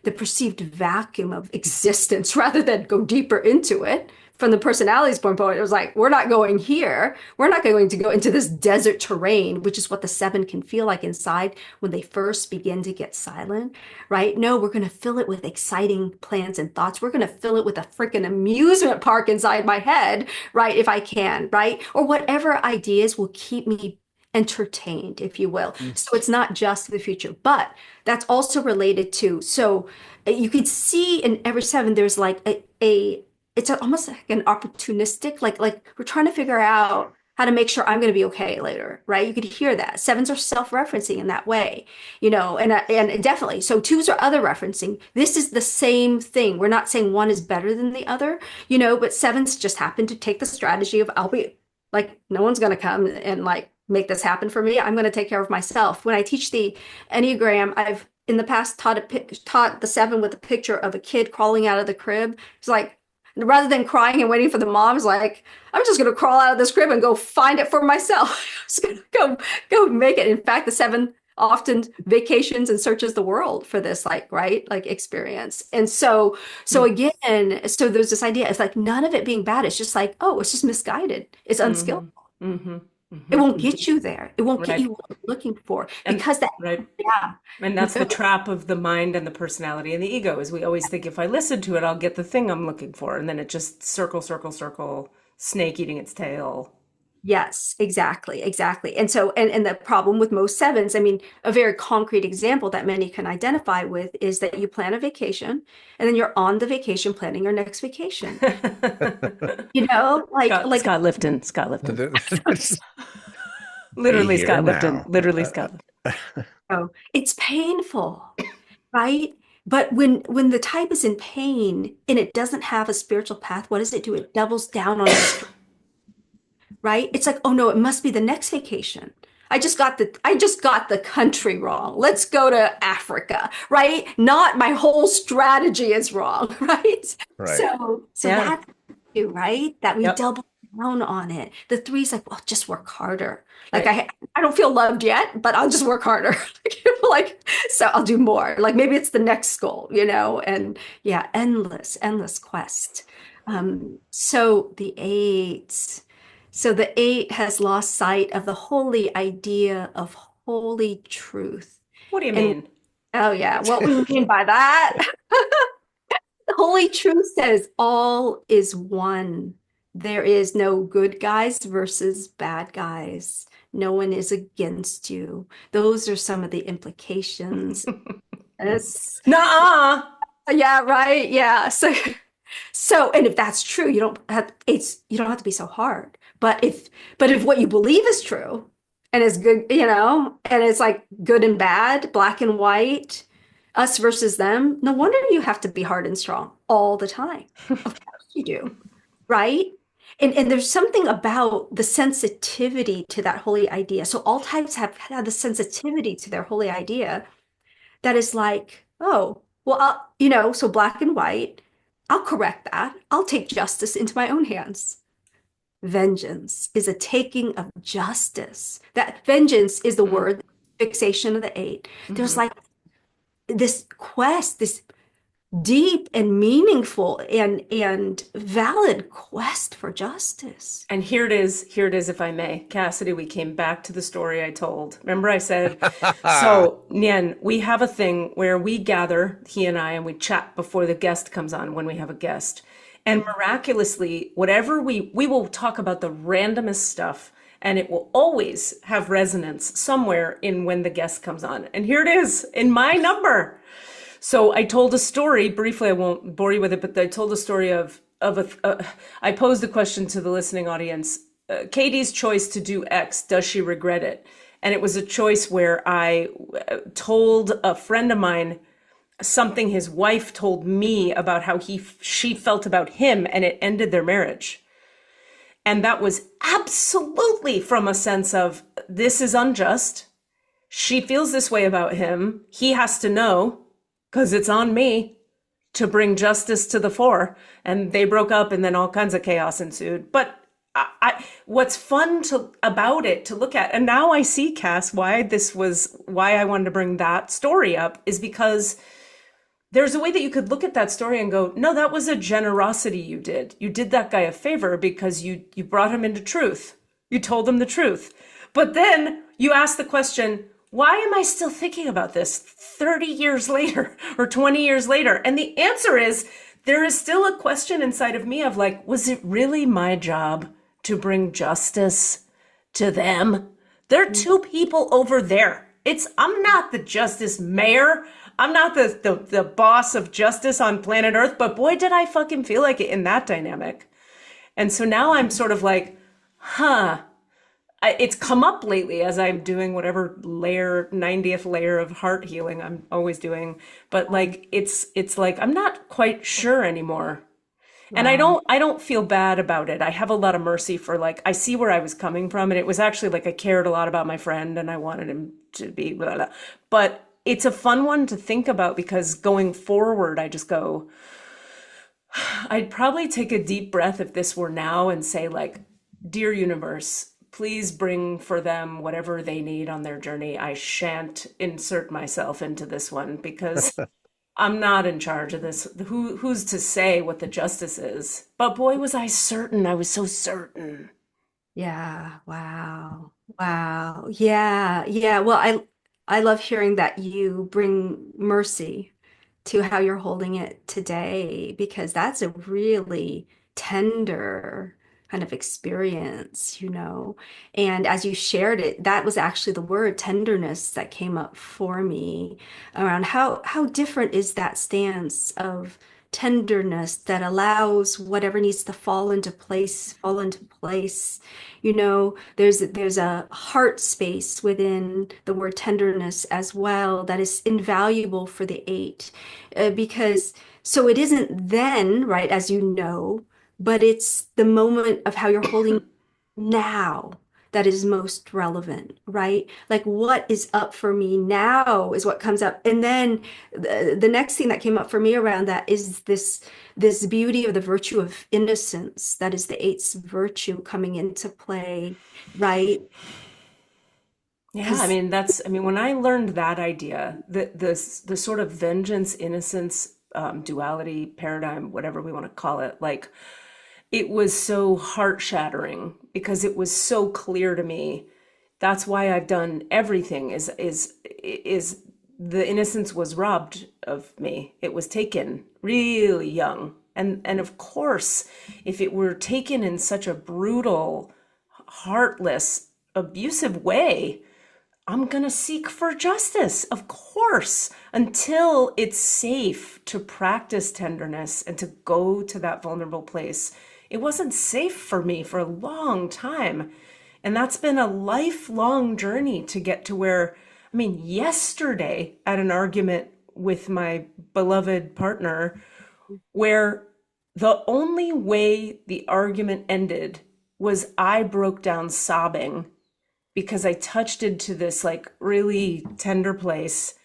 the perceived vacuum of existence rather than go deeper into it. From the personality's point, it was like, we're not going here. We're not going to go into this desert terrain, which is what the seven can feel like inside when they first begin to get silent, right? No, we're going to fill it with exciting plans and thoughts. We're going to fill it with a freaking amusement park inside my head, right? If I can, right? Or whatever ideas will keep me entertained, if you will. So it's not just the future, but that's also related to, so you could see in every seven, there's like it's almost like an opportunistic, like we're trying to figure out how to make sure I'm going to be okay later, right? You could hear that. Sevens are self-referencing in that way, and definitely. So twos are other referencing. This is the same thing. We're not saying one is better than the other, but sevens just happen to take the strategy of I'll be like, no one's going to come and like make this happen for me. I'm going to take care of myself. When I teach the Enneagram, I've in the past taught the seven with a picture of a kid crawling out of the crib. It's like, rather than crying and waiting for the mom's like, I'm just going to crawl out of this crib and go find it for myself. I'm just going to go make it. In fact, the seven often vacations and searches the world for this, like, right, like experience. And so again, so there's this idea. It's like none of it being bad. It's just like, oh, it's just misguided. It's unskillful. Mm-hmm. It Mm-hmm. won't get you there. It won't get Right. you what you're looking for And because that, right. yeah. And that's the trap of the mind and the personality and the ego is we always think if I listen to it, I'll get the thing I'm looking for. And then it just circle, snake eating its tail. Yes, exactly, exactly. And so, and the problem with most sevens, I mean, a very concrete example that many can identify with is that you plan a vacation and then you're on the vacation planning your next vacation. Scott Lifton. Literally Be Scott here Lifton. now. Literally Scott Lifton. Oh, it's painful, right? But when the type is in pain and it doesn't have a spiritual path, what does it do? It doubles down on it, right? It's like, oh no, it must be the next vacation. I just got the country wrong. Let's go to Africa, right? Not my whole strategy is wrong, right? Right. So Yeah. that's you, right? That we Yep. double down on it. The three's like, well, just work harder. Like Right. I don't feel loved yet, but I'll just work harder. Like, so I'll do more. Like maybe it's the next goal, and yeah, endless quest. So the eight. So the eight has lost sight of the holy idea of holy truth. What do you And mean? oh yeah, what we mean by that? Holy truth says all is one. There is no good guys versus bad guys. No one is against you. Those are some of the implications. Yes. Nuh-uh. Yeah, right. Yeah. So So, and if that's true, you don't have to be so hard. But if what you believe is true and is good, and it's like good and bad, black and white, us versus them, no wonder you have to be hard and strong all the time. Of course you do, right? And there's something about the sensitivity to that holy idea. So all types have had the sensitivity to their holy idea that is like, oh, well, so black and white, I'll correct that. I'll take justice into my own hands. Vengeance is a taking of justice. That vengeance is the word fixation of the eight. There's like this quest, this deep and meaningful and valid quest for justice. And here it is, if I may. Cassidy, we came back to the story I told. Remember I said, so Nhien, we have a thing where we gather, he and I, and we chat before the guest comes on when we have a guest. And miraculously, whatever we will talk about the randomest stuff, and it will always have resonance somewhere in when the guest comes on. And here it is in my number. So I told a story briefly. I won't bore you with it, but I told a story I posed the question to the listening audience, Katie's choice to do X, does she regret it? And it was a choice where I told a friend of mine something his wife told me about how she felt about him, and it ended their marriage. And that was absolutely from a sense of, this is unjust. She feels this way about him. He has to know, because it's on me to bring justice to the fore. And they broke up, and then all kinds of chaos ensued. But what's fun about it to look at, and now I see, Cass, why I wanted to bring that story up, is because there's a way that you could look at that story and go, no, that was a generosity you did. You did that guy a favor because you brought him into truth. You told him the truth. But then you ask the question, why am I still thinking about this 30 years later or 20 years later? And the answer is, there is still a question inside of me of like, was it really my job to bring justice to them? There are two people over there. I'm not the justice mayor. I'm not the boss of justice on planet Earth, but boy, did I fucking feel like it in that dynamic. And so now I'm sort of like, it's come up lately as I'm doing whatever 90th layer of heart healing I'm always doing. But like, it's like, I'm not quite sure anymore. And I don't feel bad about it. I have a lot of mercy for like, I see where I was coming from. And it was actually like, I cared a lot about my friend and I wanted him to be blah, blah. But it's a fun one to think about, because going forward, I just go, I'd probably take a deep breath if this were now and say like, dear universe, please bring for them whatever they need on their journey. I shan't insert myself into this one because I'm not in charge of this. Who's to say what the justice is? But boy, was I certain. I was so certain. Yeah. Wow. Wow. Yeah. Yeah. Well, I love hearing that you bring mercy to how you're holding it today, because that's a really tender kind of experience. And as you shared it, that was actually the word tenderness that came up for me around how different is that stance of tenderness that allows whatever needs to fall into place, fall into place. There's a heart space within the word tenderness as well that is invaluable for the eight, because so it isn't then, right, as you know, but it's the moment of how you're holding now that is most relevant, right? Like what is up for me now is what comes up. And then the next thing that came up for me around that is this beauty of the virtue of innocence. That is the eight's virtue coming into play, right? Yeah, when I learned that idea, the sort of vengeance, innocence, duality paradigm, whatever we want to call it, like it was so heart shattering because it was so clear to me. That's why I've done everything is the innocence was robbed of me. It was taken really young. And of course, if it were taken in such a brutal, heartless, abusive way, I'm going to seek for justice, of course, until it's safe to practice tenderness and to go to that vulnerable place. It wasn't safe for me for a long time. And that's been a lifelong journey to get to where, I mean, yesterday I had an argument with my beloved partner where the only way the argument ended was I broke down sobbing because I touched into this like really tender place.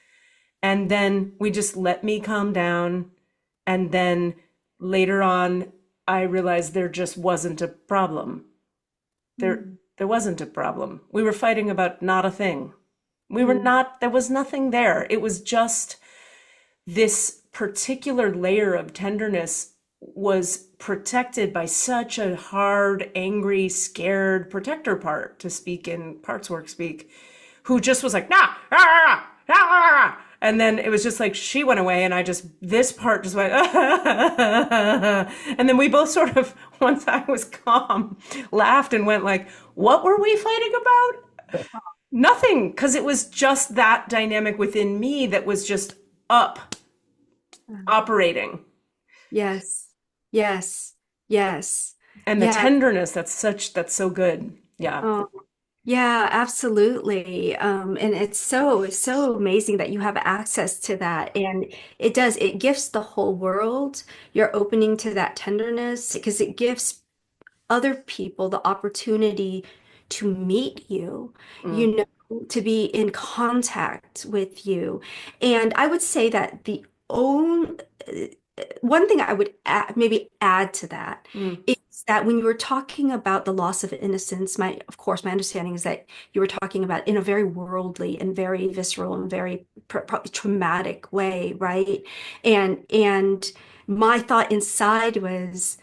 And then we just let me calm down. And then later on, I realized there just wasn't a problem. There wasn't a problem. We were fighting about not a thing. We were not, there was nothing there. It was just this particular layer of tenderness was protected by such a hard, angry, scared protector part, to speak in parts work speak, who just was like, nah, ah, ah, ah. And then it was just like she went away, and I just, this part just went, and then we both sort of, once I was calm, laughed and went like, what were we fighting about? Nothing, because it was just that dynamic within me that was just up, operating. Yes. Yes. Yes. And the Yeah. tenderness, that's so good. Yeah. Oh, yeah, absolutely. And it's so amazing that you have access to that. And it gives the whole world. You're opening to that tenderness because it gives other people the opportunity to meet you, you know, to be in contact with you. And I would say that the own one thing I would maybe add to that is that when you were talking about the loss of innocence, of course, my understanding is that you were talking about in a very worldly and very visceral and very probably traumatic way, right? And my thought inside was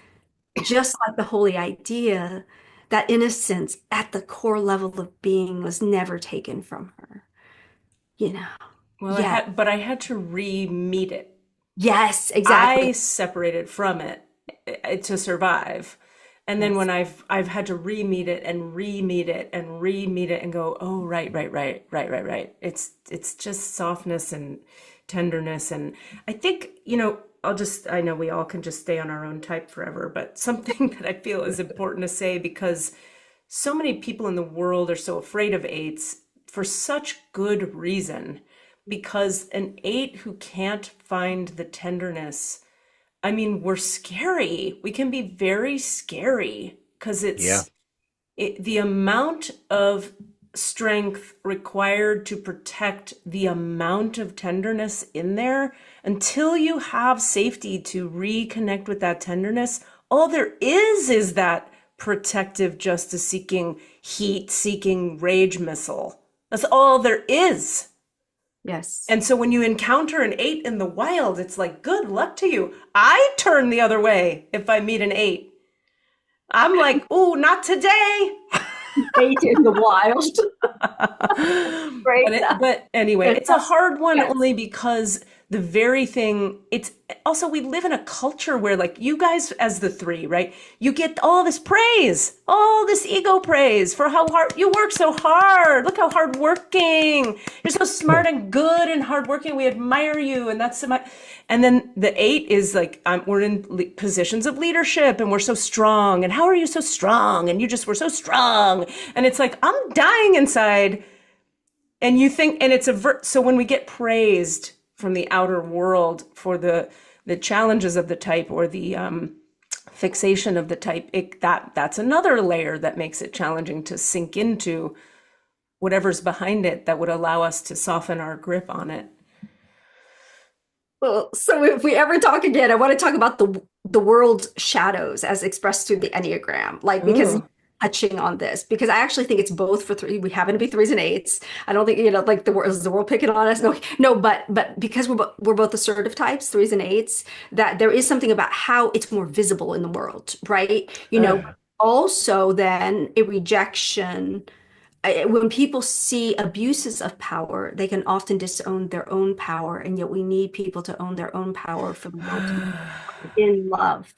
just like the holy idea that innocence at the core level of being was never taken from her, you know? Well, Yeah. I had to re-meet it. Yes, I exactly. separated from it to survive. And then Yes. when I've had to re-meet it and re-meet it and re-meet it and go, oh, right. It's just softness and tenderness. And I think, I know we all can just stay on our own type forever, but something that I feel is important to say, because so many people in the world are so afraid of eights for such good reason, because an eight who can't find the tenderness, I mean, we're scary. We can be very scary because Yeah. the amount of strength required to protect the amount of tenderness in there, until you have safety to reconnect with that tenderness, all there is that protective, justice seeking, heat seeking rage missile. That's all there is. Yes. And so when you encounter an eight in the wild, it's like, good luck to you. I turn the other way if I meet an eight. I'm like, ooh, not today. Eight in the wild. Right. But anyway, it's a hard one Yes. only because the very thing, it's also, we live in a culture where, like, you guys as the three, right? You get all this praise, all this ego praise for how hard you work so hard. Look how hardworking. You're so smart and good and hardworking. We admire you. And that's and then the eight is like, we're in positions of leadership and we're so strong. And how are you so strong? And you just were so strong. And it's like, I'm dying inside. And you think, and it's so when we get praised from the outer world for the challenges of the type, or the fixation of the type, that's another layer that makes it challenging to sink into whatever's behind it that would allow us to soften our grip on it. Well, so if we ever talk again, I want to talk about the world's shadows as expressed through the Enneagram, like, because Ooh. touching on this, because I actually think it's both for three. We happen to be threes and eights. I don't think, like is the world picking on us? No, but because we're both assertive types, threes and eights, that there is something about how it's more visible in the world, right? Also then a rejection. When people see abuses of power, they can often disown their own power, and yet we need people to own their own power for the world to be in love,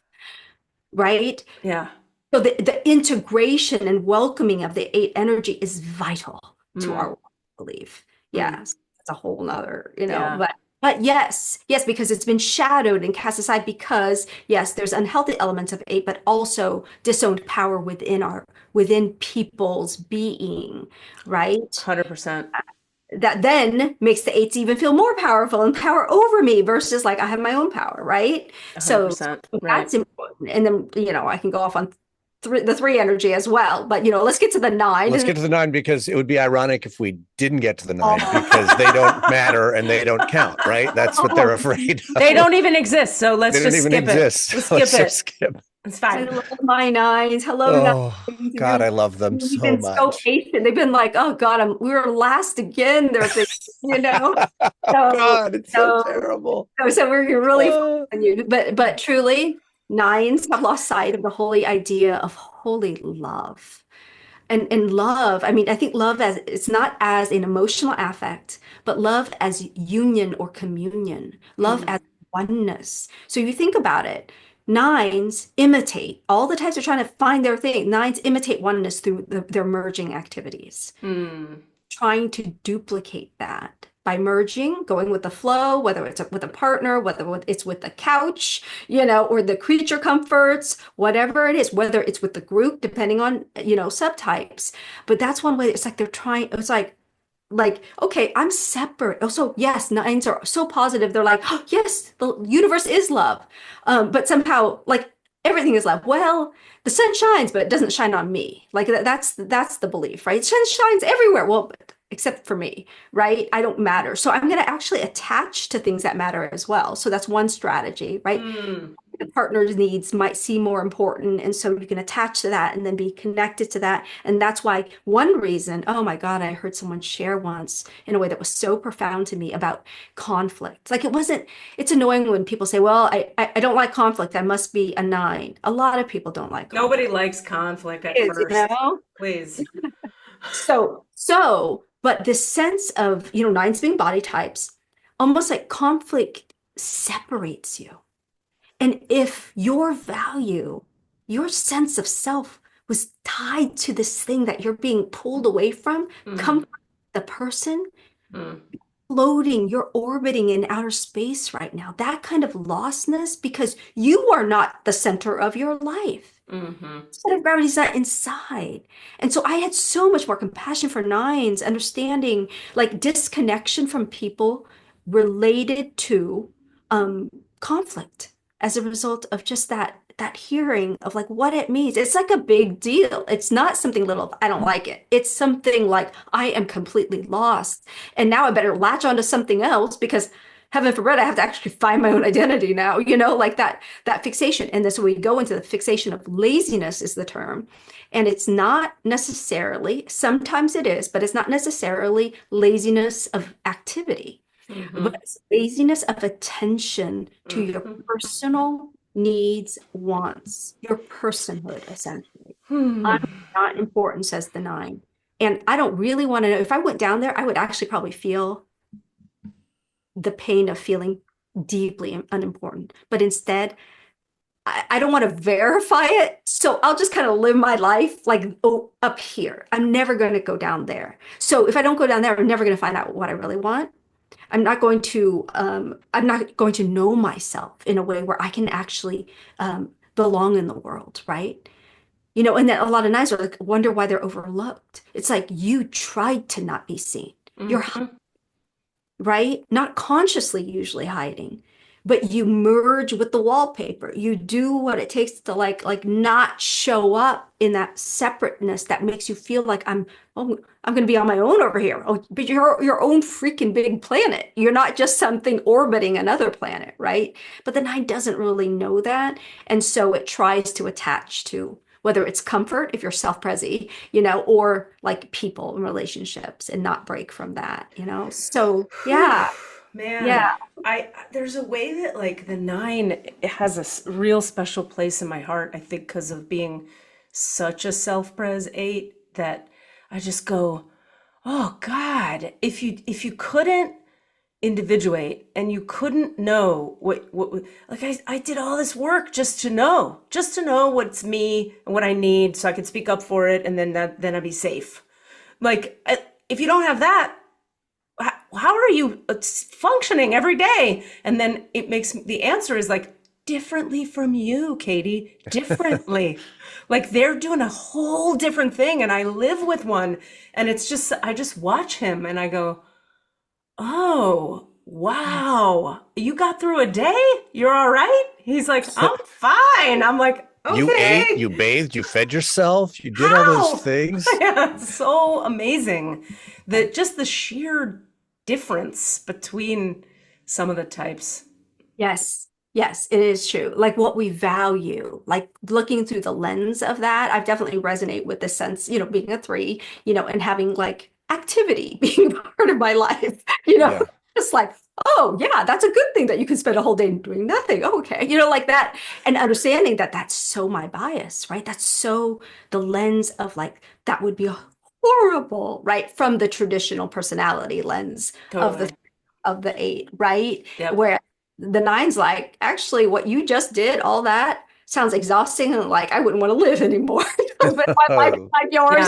right? Yeah. So the integration and welcoming of the eight energy is vital to our world. believe. Mm. Yes, it's a whole nother, Yeah. but yes, because it's been shadowed and cast aside because yes, there's unhealthy elements of eight, but also disowned power within people's being, right? 100%. That then makes the eights even feel more powerful and power over me versus like I have my own power, right? So 100%. that's Right. important. And then, I can go off on the three energy as well. But, let's get to the nine. Let's get to the nine, because it would be ironic if we didn't get to the nine, Oh. because they don't matter and they don't count, right? That's what they're afraid of. They don't even exist. So let's They don't just even skip exist. it. Let's Let's skip it. just skip. It's I fine. love my nines. Hello, nines. Oh, You've God, been, I love them you've so been so much. patient. They've been like, oh God, we were last again. They're thinking, Oh, So, God, it's so so, terrible. so we're really Uh, on you. But truly, nines have lost sight of the holy idea of holy love. And love, I mean, I think love as it's not as an emotional affect, but love as union or communion, love as oneness. So you think about it, nines imitate all the types are trying to find their thing. Nines imitate oneness through their merging activities, trying to duplicate that by merging, going with the flow, whether it's with a partner, whether it's with the couch, or the creature comforts, whatever it is, whether it's with the group, depending on, subtypes. But that's one way. It's like they're trying, it's like, okay, I'm separate. Also, yes, nines are so positive. They're like, oh, yes, the universe is love. But somehow, like, everything is love. Well, the sun shines, but it doesn't shine on me. Like that's the belief, right? Sun shines everywhere. Well, except for me, right? I don't matter. So I'm going to actually attach to things that matter as well. So that's one strategy, right? The partner's needs might seem more important. And so you can attach to that and then be connected to that. And that's why one reason, oh my God, I heard someone share once in a way that was so profound to me about conflict. Like it's annoying when people say, well, I don't like conflict. I must be a nine. A lot of people don't like conflict. Nobody likes conflict at Kids, first. Please. But this sense of, nines being body types, almost like conflict separates you. And if your value, your sense of self was tied to this thing that you're being pulled away from, comfort the person, floating, you're orbiting in outer space right now. That kind of lostness because you are not the center of your life. Center of gravity's not inside. And so I had so much more compassion for nines, understanding like disconnection from people related to conflict as a result of just that hearing of like what it means. It's like a big deal. It's not something little, I don't like it. It's something like I am completely lost. And now I better latch onto something else because heaven forbid I have to actually find my own identity now, like that fixation. And this we go into the fixation of laziness is the term. And it's not necessarily, sometimes it is, but it's not necessarily laziness of activity. But it's laziness of attention to your personal needs, wants, your personhood, essentially. I'm not important, says the nine. And I don't really want to know. If I went down there, I would actually probably feel the pain of feeling deeply unimportant. But instead, I don't want to verify it. So I'll just kind of live my life like up here. I'm never going to go down there. So if I don't go down there, I'm never going to find out what I really want. I'm not going to know myself in a way where I can actually belong in the world, right? And then a lot of nines are like, wonder why they're overlooked. It's like you tried to not be seen. You're right? Not consciously usually hiding, but you merge with the wallpaper. You do what it takes to like not show up in that separateness that makes you feel like I'm going to be on my own over here. Oh, but you're your own freaking big planet. You're not just something orbiting another planet, right? But the nine doesn't really know that. And so it tries to attach to whether it's comfort, if you're self-prezi, or like people and relationships and not break from that, So yeah. Man, Yeah. There's a way that like the nine has a real special place in my heart, I think, because of being such a self-pres eight that I just go, oh God, if you couldn't individuate and you couldn't know what like I did all this work just to know what's me and what I need so I could speak up for it and then I'd be safe. Like if you don't have that, how are you functioning every day? And then it makes the answer is like, differently from you, Katie, differently. Like they're doing a whole different thing, and I live with one, and it's just, I just watch him and I go, oh, wow, you got through a day? You're all right? He's like, I'm fine. I'm like, You ate, okay. you bathed, you fed yourself, you did all those How? things. Yeah, it's so amazing that just the sheer difference between some of the types. Yes. Yes, it is true. Like what we value, like looking through the lens of that, I've definitely resonate with the sense, being a three, and having like activity being part of my life, Yeah. just like, oh yeah, that's a good thing that you can spend a whole day doing nothing. Oh, okay. Like that. And understanding that that's so my bias, right? That's so the lens of like, that would be horrible, right? From the traditional personality lens of the Totally. of the eight, right? Yep. Where the nine's like, actually, what you just did, all that sounds exhausting, and like I wouldn't want to live anymore. But my life is Oh, like yours,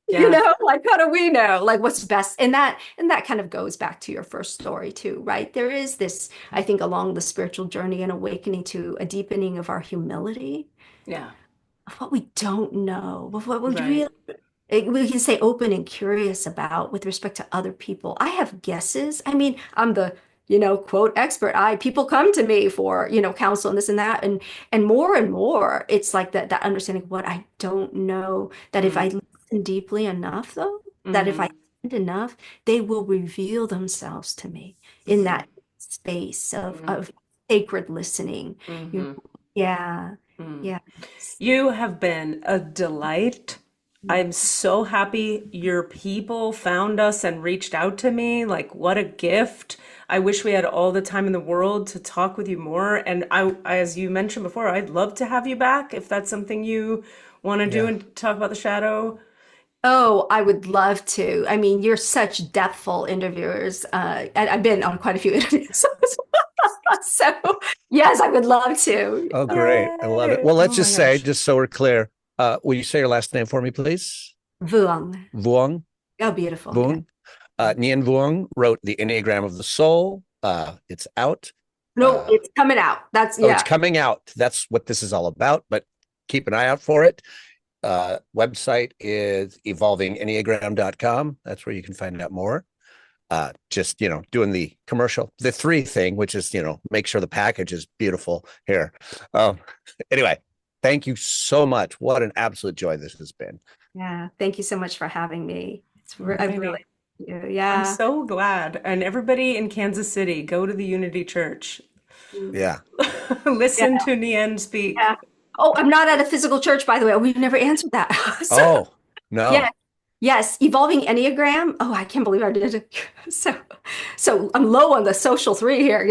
Yeah. Yeah. like how do we know like what's best? And that kind of goes back to your first story too, right? There is this, I think, along the spiritual journey and awakening to a deepening of our humility, Yeah. of what we don't know, of what we Right. really we can say open and curious about with respect to other people. I have guesses. I mean, I'm the, quote expert. People come to me for, counsel and this and that. And more, it's like that understanding of what I don't know, that if I Mm. listen deeply enough, though, that if I Mm-hmm. listen enough, they will reveal themselves to me in Mm-hmm. that space of Mm-hmm. of sacred listening. Mm-hmm. Yeah. Mm. Yeah. You have been a delight. I'm so happy your people found us and reached out to me. Like, what a gift. I wish we had all the time in the world to talk with you more. And as you mentioned before, I'd love to have you back if that's something you want to do yeah. and talk about the shadow. Oh, I would love to. I mean, you're such depthful interviewers. And I've been on quite a few interviews. So, yes, I would love to. Oh, Yeah. great. I love it. Yay! Well, let's Oh my just say, gosh. just so we're clear, will you say your last name for me, please? Vuong. Vuong. Oh, beautiful. Yeah. Vuong. Nhien Vuong wrote The Enneagram of the Soul. It's out. No, it's coming out. That's, Oh, it's yeah. coming out. That's what this is all about, but keep an eye out for it. Website is evolvingenneagram.com. That's where you can find out more. Just, doing the commercial, the three thing, which is, make sure the package is beautiful here. Um, anyway, thank you so much. What an absolute joy this has been. Yeah. Thank you so much for having me. I Alrighty. really, do. I'm Yeah. so glad. And everybody in Kansas City, go to the Unity Church. Yeah. Yeah. Listen to Nhien speak. Yeah. Oh, I'm not at a physical church, by the way. We've never answered that. So, Oh, yeah. no. Yes, evolving Enneagram. Oh, I can't believe I did it. So I'm low on the social three here.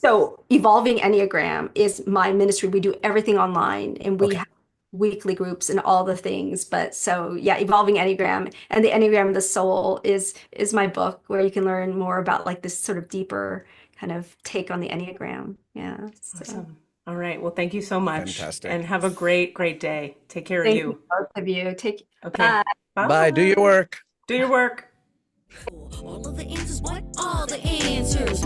So evolving Enneagram is my ministry. We do everything online, and we Okay. have weekly groups and all the things. But so yeah, evolving Enneagram and the Enneagram of the Soul is my book where you can learn more about like this sort of deeper kind of take on the Enneagram. Yeah. So Awesome. All right. Well, thank you so much and Fantastic. have a great, great day. Take care of thank you you. both of you. Take Okay. bye. Bye. Do your Bye. work. Do your work. All of the answers, what? All the answers.